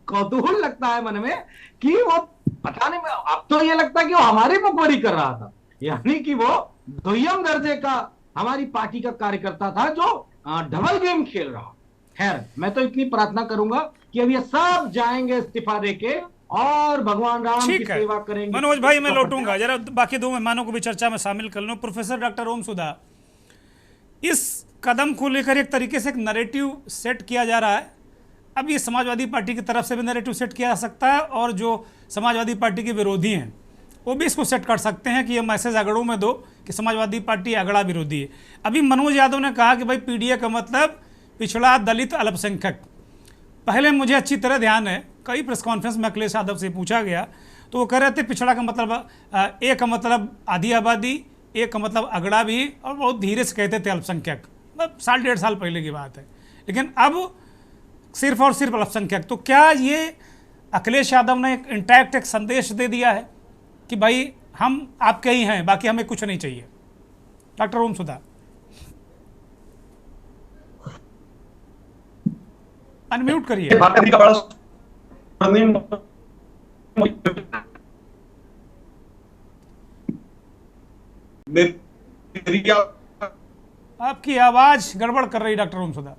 कौतूहल लगता है मन में कि वो पता नहीं, अब तो ये लगता है कि वो हमारी मुखबरी कर रहा था, यानी कि वो दुय्यम दर्जे का हमारी पार्टी का कार्यकर्ता था जो डबल गेम खेल रहा। खैर, मैं तो इतनी प्रार्थना करूंगा कि अब ये सब जाएंगे इस्तीफा देके और भगवान राम की सेवा करेंगे। मनोज भाई मैं लौटूंगा, जरा बाकी दो मेहमानों को भी चर्चा में शामिल कर लूं। प्रोफेसर डॉक्टर ओम सुधा, इस कदम को लेकर एक तरीके से एक नैरेटिव सेट किया जा रहा है। अब ये समाजवादी पार्टी की तरफ से भी नैरेटिव सेट किया जा सकता है और जो समाजवादी पार्टी के विरोधी हैं वो भी इसको सेट कर सकते हैं कि ये मैसेज अगड़ों में दो कि समाजवादी पार्टी अगड़ा विरोधी है। अभी मनोज यादव ने कहा कि भाई पीडीए का मतलब पिछड़ा, दलित, अल्पसंख्यक। पहले मुझे अच्छी तरह ध्यान है, कई प्रेस कॉन्फ्रेंस में अखिलेश यादव से पूछा गया तो वो कह रहे थे पिछड़ा का मतलब एक का मतलब आधी आबादी, एक का मतलब अगड़ा भी, और बहुत धीरे से कहते थे अल्पसंख्यक। मतलब 1.5 साल पहले की बात है, लेकिन अब सिर्फ और सिर्फ अल्पसंख्यक। तो क्या ये अखिलेश यादव ने एक इंटैक्ट एक संदेश दे दिया है कि भाई हम आपके ही हैं, बाकी हमें कुछ नहीं चाहिए? डॉक्टर ओम सुधा, अनम्यूट करिए। आपकी आवाज गड़बड़ कर रही डॉक्टर ओम सुधा।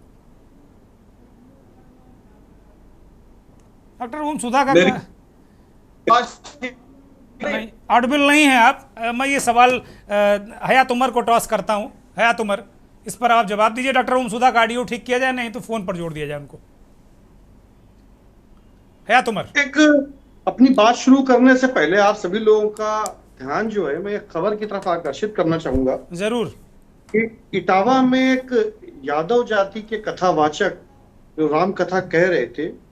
डॉक्टर ओम सुधा का नहीं, ऑडिबल नहीं है आप। मैं ये सवाल हयात उमर को टॉस करता हूं। हयात उमर, इस पर आप जवाब दीजिए। डॉक्टर ओम सुधा का ऑडियो ठीक किया जाए, नहीं तो फोन पर जोड़ दिया जाए उनको। हयात उमर, एक अपनी बात शुरू करने से पहले आप सभी लोगों का ध्यान जो है, मैं एक खबर की तरफ आकर्षित करना चाहूंगा। जरूर। कि इटावा में एक यादव जाति के कथावाचक जो राम कथा कह रहे थे,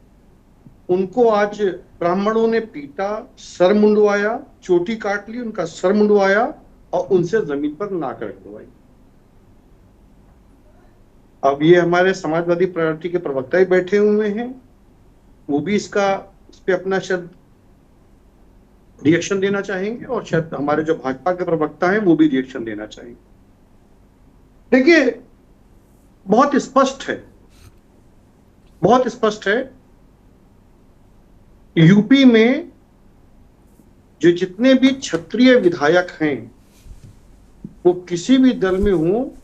उनको आज ब्राह्मणों ने पीटा, सर मुंडवाया, चोटी काट ली, उनका सर मुंडवाया और उनसे जमीन पर नाक रखवाई। अब ये हमारे समाजवादी पार्टी के प्रवक्ता ही बैठे हुए हैं, वो भी इस पे अपना शायद रिएक्शन देना चाहेंगे और शायद हमारे जो भाजपा के प्रवक्ता हैं वो भी रिएक्शन देना चाहेंगे। देखिए, बहुत स्पष्ट है यूपी में जो जितने भी क्षत्रिय विधायक हैं वो किसी भी दल में हो,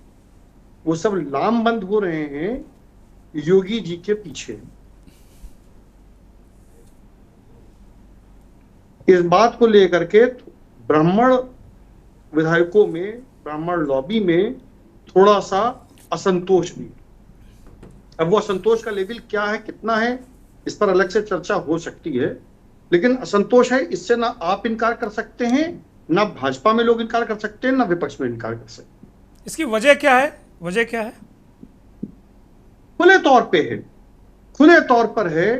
वो सब लामबंद हो रहे हैं योगी जी के पीछे। इस बात को लेकर के ब्राह्मण विधायकों में, ब्राह्मण लॉबी में थोड़ा सा असंतोष भी। अब वो असंतोष का लेवल क्या है, कितना है, इस पर अलग से चर्चा हो सकती है, लेकिन असंतोष है, इससे ना आप इनकार कर सकते हैं, ना भाजपा में लोग इनकार कर सकते हैं, ना विपक्ष में इनकार कर सकते हैं। इसकी वजह क्या है? वजह क्या है? खुले तौर पे है, खुले तौर पर है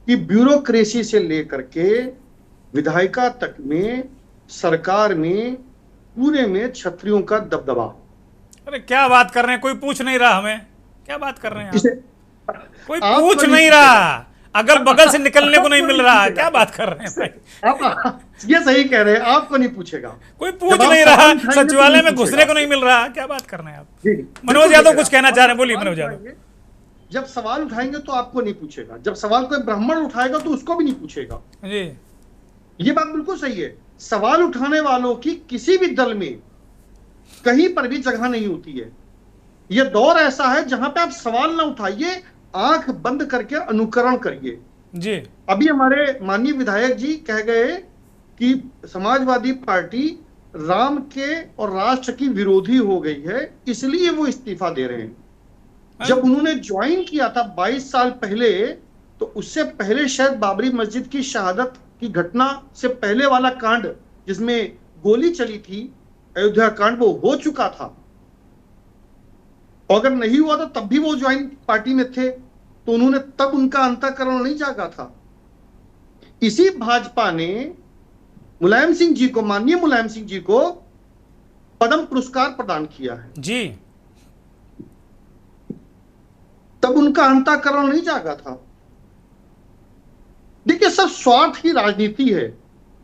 कि ब्यूरोक्रेसी से लेकर के विधायिका तक में, सरकार में, पूरे में छत्रियों का दबदबा। अरे क्या बात कर रहे हैं, कोई पूछ नहीं रहा हमें, क्या बात कर रहे हैं आप? कोई आप पूछ नहीं रहा, अगल बगल से निकलने को नहीं मिल रहा, क्या बात कर रहे हैं भाई? आप ये सही कह रहे हैं, आपको नहीं पूछेगा, कोई पूछ नहीं रहा, सचिवालय में घुसने को नहीं मिल रहा, क्या बात कर रहे हैं आप? मनोज यादव कुछ कहना चाह रहे हैं, बोलिए मनोज यादव। जब सवाल उठाएंगे तो आपको नहीं पूछेगा, जब सवाल कोई ब्राह्मण उठाएगा तो उसको भी नहीं पूछेगा जी। ये बात बिल्कुल सही है। सवाल उठाने वालों की किसी भी दल में कहीं पर भी जगह नहीं होती है। यह दौर ऐसा है जहां पे आप सवाल ना उठाइए, आंख बंद करके अनुकरण करिए। जी। अभी हमारे माननीय विधायक जी कह गए कि समाजवादी पार्टी राम के और राष्ट्र की विरोधी हो गई है, इसलिए वो इस्तीफा दे रहे हैं। जब उन्होंने ज्वाइन किया था 22 साल पहले, तो उससे पहले शायद बाबरी मस्जिद की शहादत की घटना से पहले वाला कांड जिसमें गोली चली थी, अयोध्या कांड, वो हो चुका था। और अगर नहीं हुआ तो तब भी वो ज्वाइन पार्टी में थे, तो उन्होंने तब उनका अंतःकरण नहीं जागा था। इसी भाजपा ने मुलायम सिंह जी को, माननीय मुलायम सिंह जी को पद्म पुरस्कार प्रदान किया है जी। तब उनका अंतःकरण नहीं जागा था। देखिए, सब स्वार्थ की राजनीति है,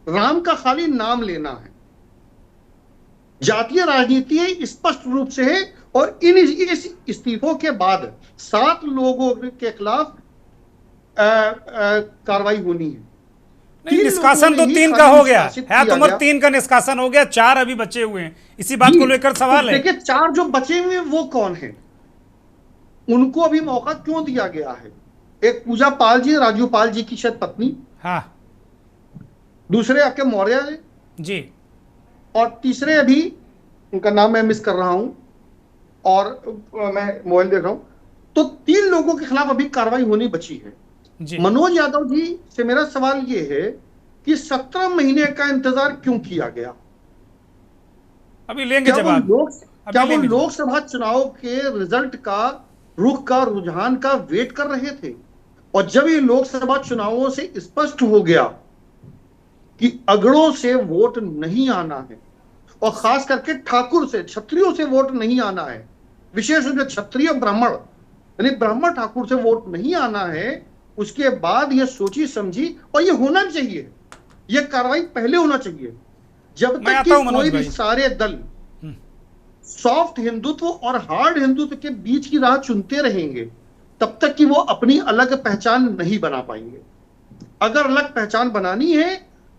राम का खाली नाम लेना है, जातीय राजनीति है, स्पष्ट रूप से है। और इस इस्तीफों के बाद 7 लोगों के खिलाफ कार्रवाई होनी है। नहीं, निष्कासन तो 3 का हो गया है, तुम्हारा 3 का निष्कासन हो गया, 4 अभी बचे हुए हैं, इसी बात को लेकर सवाल है। देखिए, 4 जो बचे हुए हैं वो कौन है, उनको अभी मौका क्यों दिया गया है? एक पूजा पाल जी, राजू पाल जी की शायद पत्नी, हाँ, दूसरे आपके मौर्य जी, और तीसरे अभी उनका नाम मैं मिस कर रहा हूं और मैं मोबाइल देख रहा हूं, तो 3 लोगों के खिलाफ अभी कार्रवाई होनी बची है जी। मनोज यादव जी से मेरा सवाल यह है कि 17 महीने का इंतजार क्यों किया गया? अभी लेंगे जवाब। क्या वो लोकसभा चुनाव के रिजल्ट का, रुख का, रुझान का वेट कर रहे थे? और जब ये लोकसभा चुनावों से स्पष्ट हो गया कि अगड़ों से वोट नहीं आना है, और खास करके ठाकुर से, क्षत्रियों से वोट नहीं आना है, विशेष रूप से क्षत्रिय ब्राह्मण यानी ब्राह्मण ठाकुर से वोट नहीं आना है, उसके बाद ये सोची समझी, और ये होना चाहिए, ये कार्रवाई पहले होना चाहिए। जब तक कि कोई भी सारे दल सॉफ्ट हिंदुत्व और हार्ड हिंदुत्व के बीच की राह चुनते रहेंगे, तब तक कि वो अपनी अलग पहचान नहीं बना पाएंगे। अगर अलग पहचान बनानी है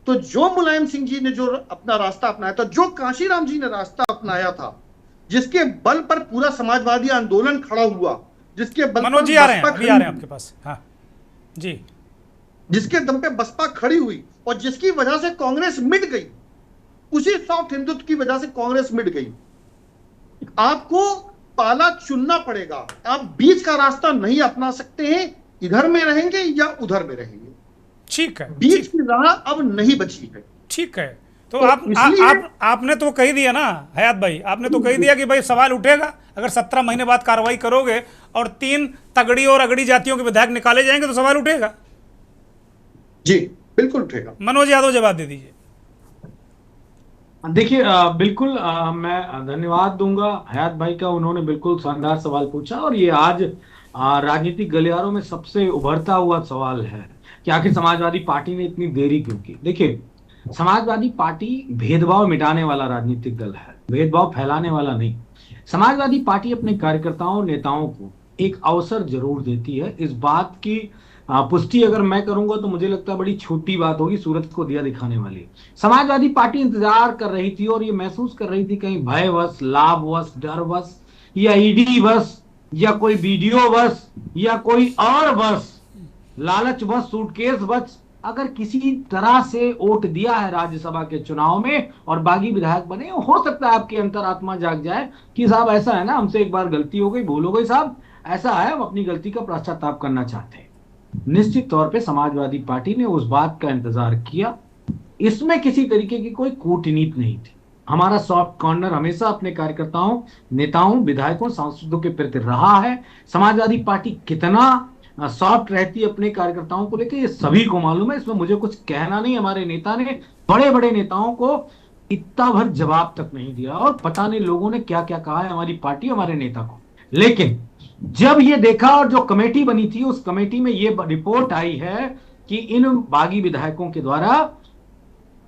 तो जो मुलायम सिंह जी ने जो अपना रास्ता अपनाया था, जो कांशीराम जी ने रास्ता अपनाया था, जिसके बल पर पूरा समाजवादी आंदोलन खड़ा हुआ, जिसके बल पर मनोज जी आ रहे हैं आपके पास, हाँ जी, जिसके दम पे बसपा खड़ी हुई और जिसकी वजह से कांग्रेस मिट गई, उसी सॉफ्ट हिंदुत्व की वजह से कांग्रेस मिट गई। आपको पाला चुनना पड़ेगा, आप बीच का रास्ता नहीं अपना सकते हैं, इधर में रहेंगे या उधर में रहेंगे। ठीक है, बीच की राह अब नहीं बची है। ठीक है, तो आपने तो कही दिया ना हयात भाई, आपने तो कही दिया कि भाई सवाल उठेगा, अगर 17 महीने बाद कार्रवाई करोगे और 3 तगड़ी और अगड़ी जातियों के विधायक निकाले जाएंगे तो सवाल उठेगा। जी बिल्कुल उठेगा। मनोज यादव जवाब दे दीजिए। देखिए, बिल्कुल मैं धन्यवाद दूंगा हयात भाई का, उन्होंने बिल्कुल शानदार सवाल पूछा, और ये आज राजनीतिक गलियारों में सबसे उभरता हुआ सवाल है कि आखिर समाजवादी पार्टी ने इतनी देरी क्यों की। देखिए, समाजवादी पार्टी भेदभाव मिटाने वाला राजनीतिक दल है, भेदभाव फैलाने वाला नहीं। समाजवादी पार्टी अपने कार्यकर्ताओं, नेताओं को एक अवसर जरूर देती है। इस बात की पुष्टि अगर मैं करूंगा तो मुझे लगता है बड़ी छोटी बात होगी, सूरत को दिया दिखाने वाली। समाजवादी पार्टी इंतजार कर रही थी और ये महसूस कर रही थी कहीं भयवश, लाभवश, डरवश या ईडी वश या कोई वीडियो वश या कोई और वश, लालच वश, सूटकेस वश अगर किसी तरह से वोट दिया है राज्यसभा के चुनाव में और बागी विधायक बने, हो सकता है आपकी अंतरात्मा जाग जाए कि साहब ऐसा है ना, हमसे एक बार गलती हो गई, भूल हो गई साहब, ऐसा है, हम अपनी गलती का पश्चाताप करना चाहते हैं। निश्चित तौर पे समाजवादी पार्टी ने उस बात का इंतजार किया, इसमें किसी तरीके की कोई कूटनीति नहीं थी। हमारा सॉफ्ट कॉर्नर हमेशा अपने कार्यकर्ताओं, नेताओं, विधायकों, सांसदों के प्रति रहा है। समाजवादी पार्टी कितना सॉफ्ट रहती है अपने कार्यकर्ताओं को लेकर, ये सभी को मालूम है, इसमें मुझे कुछ कहना नहीं। हमारे नेता ने बड़े बड़े नेताओं को इतना भर जवाब तक नहीं दिया और पता नहीं लोगों ने क्या क्या कहा है हमारी पार्टी, हमारे नेता को। लेकिन जब ये देखा और जो कमेटी बनी थी, उस कमेटी में ये रिपोर्ट आई है कि इन बागी विधायकों के द्वारा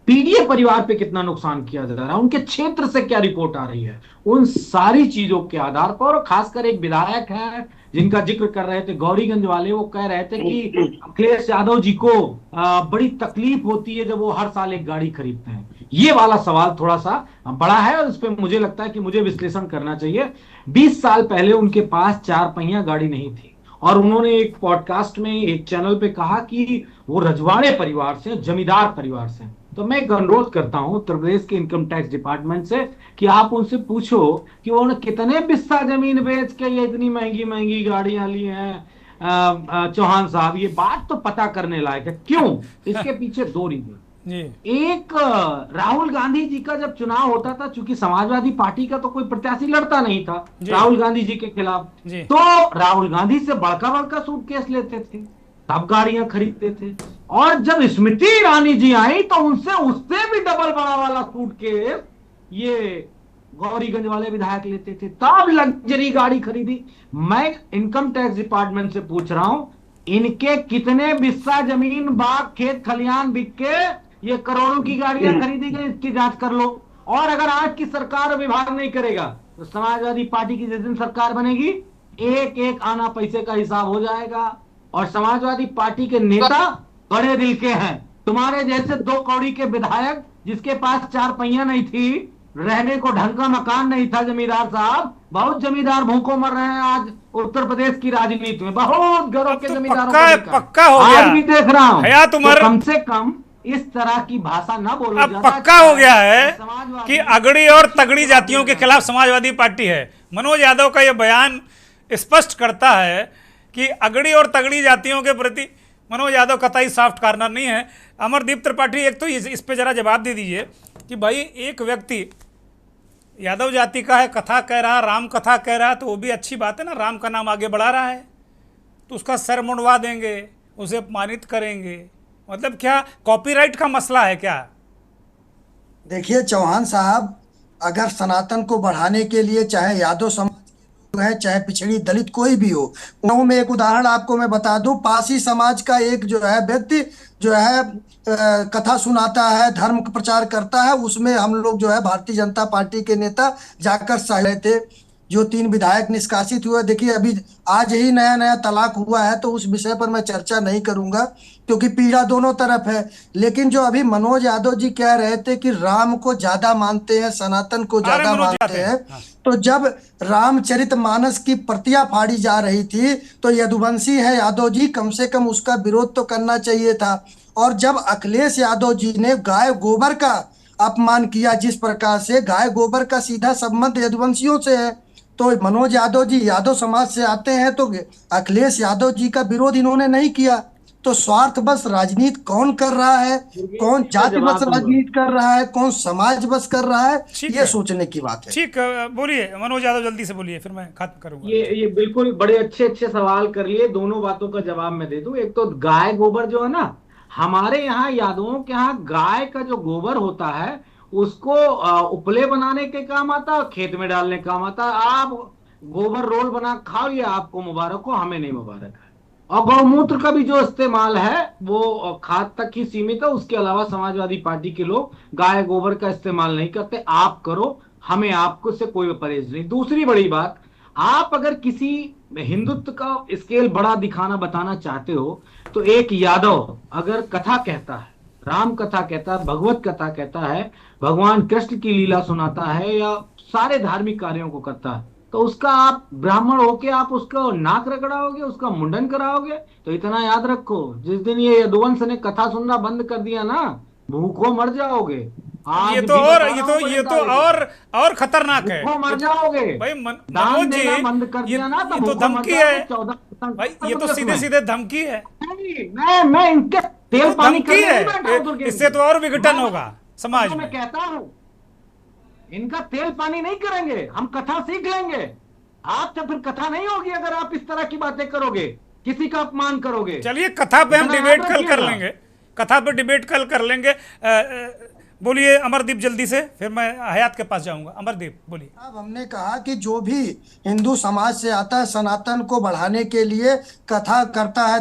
पीडीए परिवार पे कितना नुकसान किया जा रहा है, उनके क्षेत्र से क्या रिपोर्ट आ रही है, उन सारी चीजों के आधार पर, और खासकर एक विधायक है जिनका जिक्र कर रहे थे गौरीगंज वाले, वो कह रहे थे कि अखिलेश यादव जी को बड़ी तकलीफ होती है जब वो हर साल एक गाड़ी खरीदते हैं। ये वाला सवाल थोड़ा सा बड़ा है और इस पे मुझे लगता है कि मुझे विश्लेषण करना चाहिए। 20 साल पहले उनके पास 4 पहिया गाड़ी नहीं थी और उन्होंने एक पॉडकास्ट में, एक चैनल पे कहा कि वो रजवाड़े परिवार से, जमींदार परिवार से। तो मैं एक अनुरोध करता हूं उत्तर प्रदेश के इनकम टैक्स डिपार्टमेंट से कि आप उनसे पूछो कि उन्होंने कितने बिस्सा जमीन बेच के ये इतनी महंगी महंगी गाड़ियां ली हैं। चौहान साहब, ये बात तो पता करने लायक है। क्यों? इसके पीछे 2 रीजन। एक, राहुल गांधी जी का जब चुनाव होता था, चूंकि समाजवादी पार्टी का तो कोई प्रत्याशी लड़ता नहीं था राहुल गांधी जी के खिलाफ, तो राहुल गांधी से बड़का बड़का सूटकेस लेते थे, तब गाड़ियां खरीदते थे। और जब स्मृति ईरानी जी आई तो उनसे उससे भी डबल बड़ा वाला सूटकेस ये गौरीगंज वाले विधायक लेते थे, तब लग्जरी गाड़ी खरीदी। मैं इनकम टैक्स डिपार्टमेंट से पूछ रहा हूं, इनके कितने बिस्सा जमीन, बाग, खेत खलियान बिक के ये करोड़ों की गाड़ियां खरीदी गई, इसकी जांच कर लो। और अगर आज की सरकार विभाग नहीं करेगा तो समाजवादी पार्टी की जिस दिन सरकार बनेगी, एक एक आना पैसे का हिसाब हो जाएगा। और समाजवादी पार्टी के नेता बड़े दिल के हैं। तुम्हारे जैसे 2 कौड़ी के विधायक जिसके पास 4 पहिया नहीं थी, रहने को ढंग का मकान नहीं था, जमींदार साहब, बहुत जमींदार भूखों मर रहे हैं आज उत्तर प्रदेश की राजनीति में, बहुत घरों के जमींदारों पक्का हो गया। आज भी देख रहा हूं, तो कम से कम इस तरह की भाषा ना बोलो। अब पक्का हो गया है कि अगड़ी और तगड़ी जातियों के खिलाफ समाजवादी पार्टी है। मनोज यादव का यह बयान स्पष्ट करता है कि अगड़ी और तगड़ी जातियों के प्रति मनोज यादव कतई सॉफ्ट कॉर्नर नहीं है। अमरदीप त्रिपाठी, एक तो इस पे जरा जवाब दे दीजिए कि भाई एक व्यक्ति यादव जाति का है, कथा कह रहा, राम कथा कह रहा है, तो वो भी अच्छी बात है ना, राम का नाम आगे बढ़ा रहा है तो उसका सर मुंडवा देंगे, उसे अपमानित करेंगे, मतलब क्या कॉपीराइट का मसला है क्या? देखिए चौहान साहब, अगर सनातन को बढ़ाने के लिए चाहे यादव समाज है, चाहे पिछड़ी दलित कोई भी हो, उन्होंने में एक उदाहरण आपको मैं बता दूं, पासी समाज का एक जो है व्यक्ति जो है कथा सुनाता है, धर्म का प्रचार करता है, उसमें हम लोग जो है भारतीय जनता पार्टी के नेता जाकर सह थे। जो 3 विधायक निष्कासित हुए, देखिए अभी आज ही नया नया तलाक हुआ है, तो उस विषय पर मैं चर्चा नहीं करूंगा क्योंकि पीड़ा दोनों तरफ है। लेकिन जो अभी मनोज यादव जी कह रहे थे कि राम को ज्यादा मानते हैं, सनातन को ज्यादा मानते हैं, तो जब रामचरितमानस की प्रतियां फाड़ी जा रही थी तो यदुवंशी है यादव जी, कम से कम उसका विरोध तो करना चाहिए था। और जब अखिलेश यादव जी ने गाय गोबर का अपमान किया, जिस प्रकार से गाय गोबर का सीधा संबंध यदुवंशियों से है, तो मनोज यादव जी यादव समाज से आते हैं, तो अखिलेश यादव जी का विरोध इन्होंने नहीं किया। तो स्वार्थ बस राजनीति कौन कर रहा है, कौन जाति बस राजनीति कर रहा है, कौन समाज बस कर रहा है, ये सोचने की बात है। ठीक, बोलिए मनोज यादव, जल्दी से बोलिए, फिर मैं खत्म करूंगा। ये बिल्कुल बड़े अच्छे सवाल कर लिए, दोनों बातों का जवाब मैं दे दूं। एक तो गाय गोबर जो है ना, हमारे यहाँ यादवों के यहाँ गाय का जो गोबर होता है उसको उपले बनाने के काम आता है, खेत में डालने का काम आता है। आप गोबर रोल बना खाओ, ये आपको मुबारक हो, हमें नहीं मुबारक है। और गौमूत्र का भी जो इस्तेमाल है वो खाद तक ही सीमित है, उसके अलावा समाजवादी पार्टी के लोग गाय गोबर का इस्तेमाल नहीं करते। आप करो, हमें आपको से कोई परहेज नहीं। दूसरी बड़ी बात, आप अगर किसी हिंदुत्व का स्केल बड़ा दिखाना बताना चाहते हो, तो एक यादव अगर कथा कहता है, राम कथा कहता है, भगवत कथा कहता है, भगवान कृष्ण की लीला सुनाता है या सारे धार्मिक कार्यों को करता है, तो उसका आप ब्राह्मण होके आप उसका नाक रगड़ाओगे, उसका मुंडन कराओगे? तो इतना याद रखो, जिस दिन ये यदुवंश ने कथा सुनना बंद कर दिया ना, भूखों मर जाओगे। आज ये भी तो और बता रहा हूं बड़े दावे से। और खतरनाक है। भूखों मर जाओगे। भाई दान मनोज जी, देना बंद कर ये दिया ना तो ये तो भूखों मर धमकी जाओगे। है 14 भाई, ये तो सीधे में। सीधे धमकी है। नहीं, मैं इनके ये तेल तो पानी धमकी करने नहीं बैठा हूं है, दुर्गेश इससे जी। तो और विघटन मैं- होगा समाज मैं में। कहता हूं इनका तेल पानी नहीं करेंगे, हम कथा सीख लेंगे। आपसे फिर कथा नहीं होगी अगर आप इस तरह की बातें करोगे, किसी का अपमान करोगे। चलिए कथा पे हम इतना डिबेट याद कल कर रखिएगा। लेंगे, कथा पे डिबेट कल कर लेंगे। बोलिए अमरदीप जल्दी से, फिर मैं हयात के पास जाऊंगा। अमरदीप बोलिए। अब हमने कहा कि जो भी हिंदू समाज से आता है सनातन को बढ़ाने के लिए कथा करता है,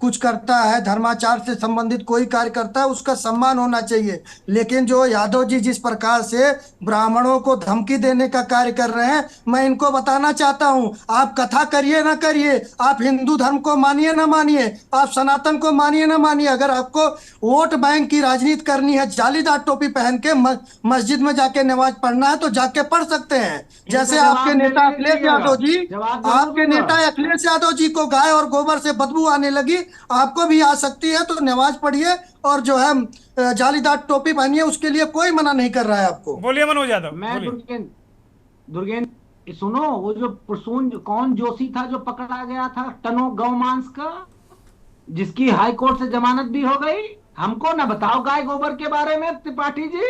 कुछ करता है, धर्माचार से संबंधित कोई कार्य करता है, उसका सम्मान होना चाहिए। लेकिन जो यादव जी जिस प्रकार से ब्राह्मणों को धमकी देने का कार्य कर रहे हैं, मैं इनको बताना चाहता हूं, आप कथा करिए ना करिए, आप हिंदू धर्म को मानिए ना मानिए, आप सनातन को मानिए ना मानिए, अगर आपको वोट बैंक की राजनीति करनी है, जालीदार टोपी पहन के मस्जिद में जाके नमाज पढ़ना है तो जाके पढ़ सकते हैं। जैसे आपके नेता अखिलेश यादव जी, आपके नेता अखिलेश यादव जी को गाय और गोबर से बदबू आने लगी, आपको भी आ सकती है, तो नमाज पढ़िए और जो है जालीदार टोपी पहनिए, उसके लिए कोई मना नहीं कर रहा है आपको। बोलिए मनोज यादव। मैं दुर्गेन सुनो, वो जो प्रसून कौन जोशी था जो पकड़ा गया था टनों गौ मांस का, जिसकी हाई कोर्ट से जमानत भी हो गई, हमको ना बताओ गाय गोबर के बारे में त्रिपाठी जी।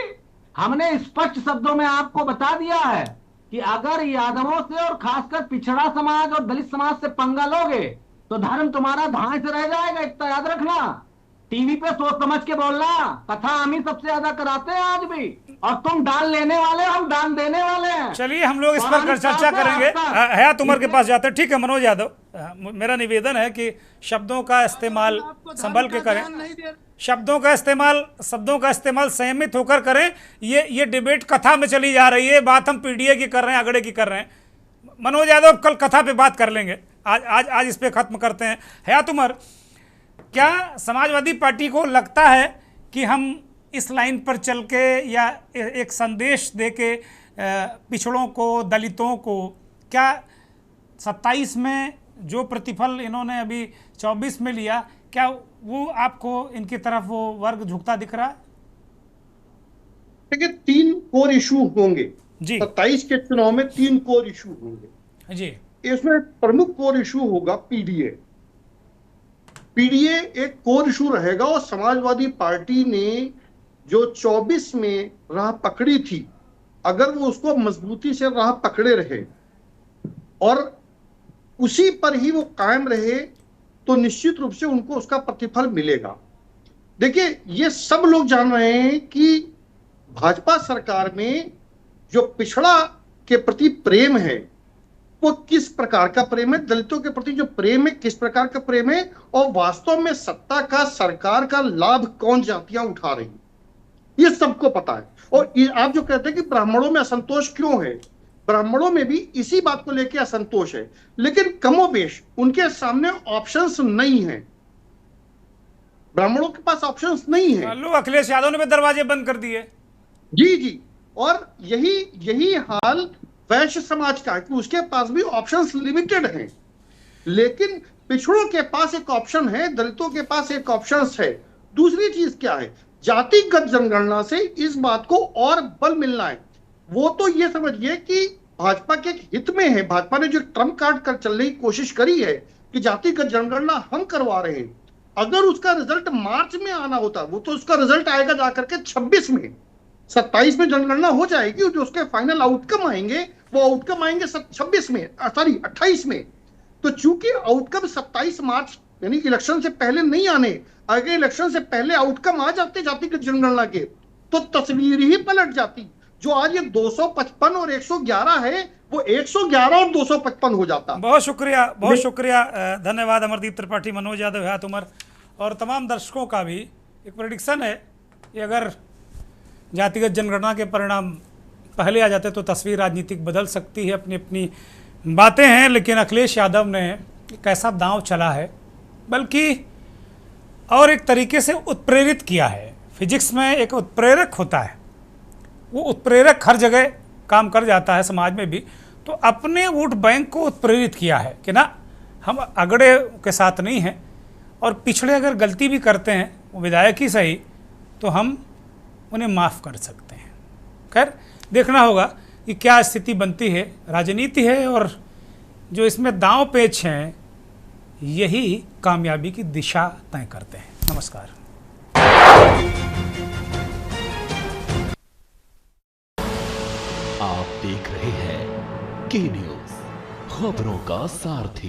हमने स्पष्ट शब्दों में आपको बता दिया है कि अगर यादवों से और खासकर पिछड़ा समाज और दलित समाज से पंगा लोगे तो धर्म तुम्हारा धाए से रह जाएगा। इतना याद रखना, टीवी पे सोच समझ के बोलना। कथा हम ही सबसे ज्यादा कराते हैं आज भी, और तुम दान लेने वाले, हम दान देने वाले हैं। चलिए हम लोग इस पर चर्चा करेंगे। हयात उमर के पास जाते हैं। ठीक है मनोज यादव, मेरा निवेदन है कि शब्दों का इस्तेमाल संभल के करें, शब्दों का इस्तेमाल संयमित होकर करें। ये डिबेट कथा में चली जा रही है, बात हम पीडीए की कर रहे हैं, अगड़े की कर रहे हैं। मनोज यादव कल कथा पे बात कर लेंगे, आज इस पे खत्म करते हैं। हयात उमर, क्या समाजवादी पार्टी को लगता है कि हम इस लाइन पर चल के या एक संदेश दे के पिछड़ों को, दलितों को, क्या 27 में जो प्रतिफल इन्होंने अभी 24 में लिया, क्या वो आपको इनकी तरफ वो वर्ग झुकता दिख रहा है? देखिए 3 कोर इशू होंगे जी। 27 के चुनाव में 3 कोर इशू होंगे जी। इसमें प्रमुख कोर इशू होगा पीडीए। पीडीए एक कोर इशू रहेगा, और समाजवादी पार्टी ने जो 24 में राह पकड़ी थी, अगर वो उसको मजबूती से राह पकड़े रहे और उसी पर ही वो कायम रहे तो निश्चित रूप से उनको उसका प्रतिफल मिलेगा। देखिए ये सब लोग जान रहे हैं कि भाजपा सरकार में जो पिछड़ा के प्रति प्रेम है वो किस प्रकार का प्रेम है, दलितों के प्रति जो प्रेम है किस प्रकार का प्रेम है, और वास्तव में सत्ता का, सरकार का लाभ कौन जातियां उठा रही, ये सबको पता है। और आप जो कहते हैं कि ब्राह्मणों में असंतोष क्यों है, ब्राह्मणों में भी इसी बात को लेकर असंतोष है, लेकिन कमोबेश उनके सामने ऑप्शंस नहीं है, ब्राह्मणों के पास ऑप्शंस नहीं है। लो अखिलेश यादव ने भी दरवाजे बंद कर दिए। जी, और यही हाल वैश्य समाज का है कि उसके पास भी ऑप्शंस लिमिटेड हैं, लेकिन पिछड़ों के पास एक ऑप्शन है, दलितों के पास एक ऑप्शन है। दूसरी चीज क्या है, जातिगत जनगणना से इस बात को और बल मिलना है। वो तो ये समझिए कि भाजपा के हित में है, भाजपा ने जो ट्रम्प कार्ड कर चलने की कोशिश करी है कि जातिगत जनगणना हम करवा रहे हैं, अगर उसका रिजल्ट मार्च में आना होता, वो तो उसका रिजल्ट आएगा जाकर के 26 में, 27 में जनगणना हो जाएगी, जो उसके फाइनल आउटकम आएंगे वो आउटकम आएंगे 26 में, सॉरी 28 में। तो चूंकि आउटकम 27 मार्च यानी इलेक्शन से पहले नहीं आने, अगर इलेक्शन से पहले आउटकम आ जाते जातिगत जनगणना के तो तस्वीर ही पलट जाती। जो आज ये 255 और 111 है वो 111 और 255 हो जाता। बहुत शुक्रिया, धन्यवाद अमरदीप त्रिपाठी, मनोज यादव, हयात उमर और तमाम दर्शकों का भी। एक प्रेडिक्शन है कि अगर जातिगत जनगणना के परिणाम पहले आ जाते तो तस्वीर राजनीतिक बदल सकती है। अपनी अपनी बातें हैं, लेकिन अखिलेश यादव ने एक ऐसा दांव चला है, बल्कि और एक तरीके से उत्प्रेरित किया है। फिजिक्स में एक उत्प्रेरक होता है, वो उत्प्रेरक हर जगह काम कर जाता है, समाज में भी। तो अपने वोट बैंक को प्रेरित किया है कि ना, हम अगड़े के साथ नहीं हैं, और पिछड़े अगर गलती भी करते हैं, वो विधायक ही सही, तो हम उन्हें माफ़ कर सकते हैं। खैर देखना होगा कि क्या स्थिति बनती है। राजनीति है और जो इसमें दांव पेच हैं यही कामयाबी की दिशा तय करते हैं। नमस्कार। आप देख रहे हैं के न्यूज़, खबरों का सारथी।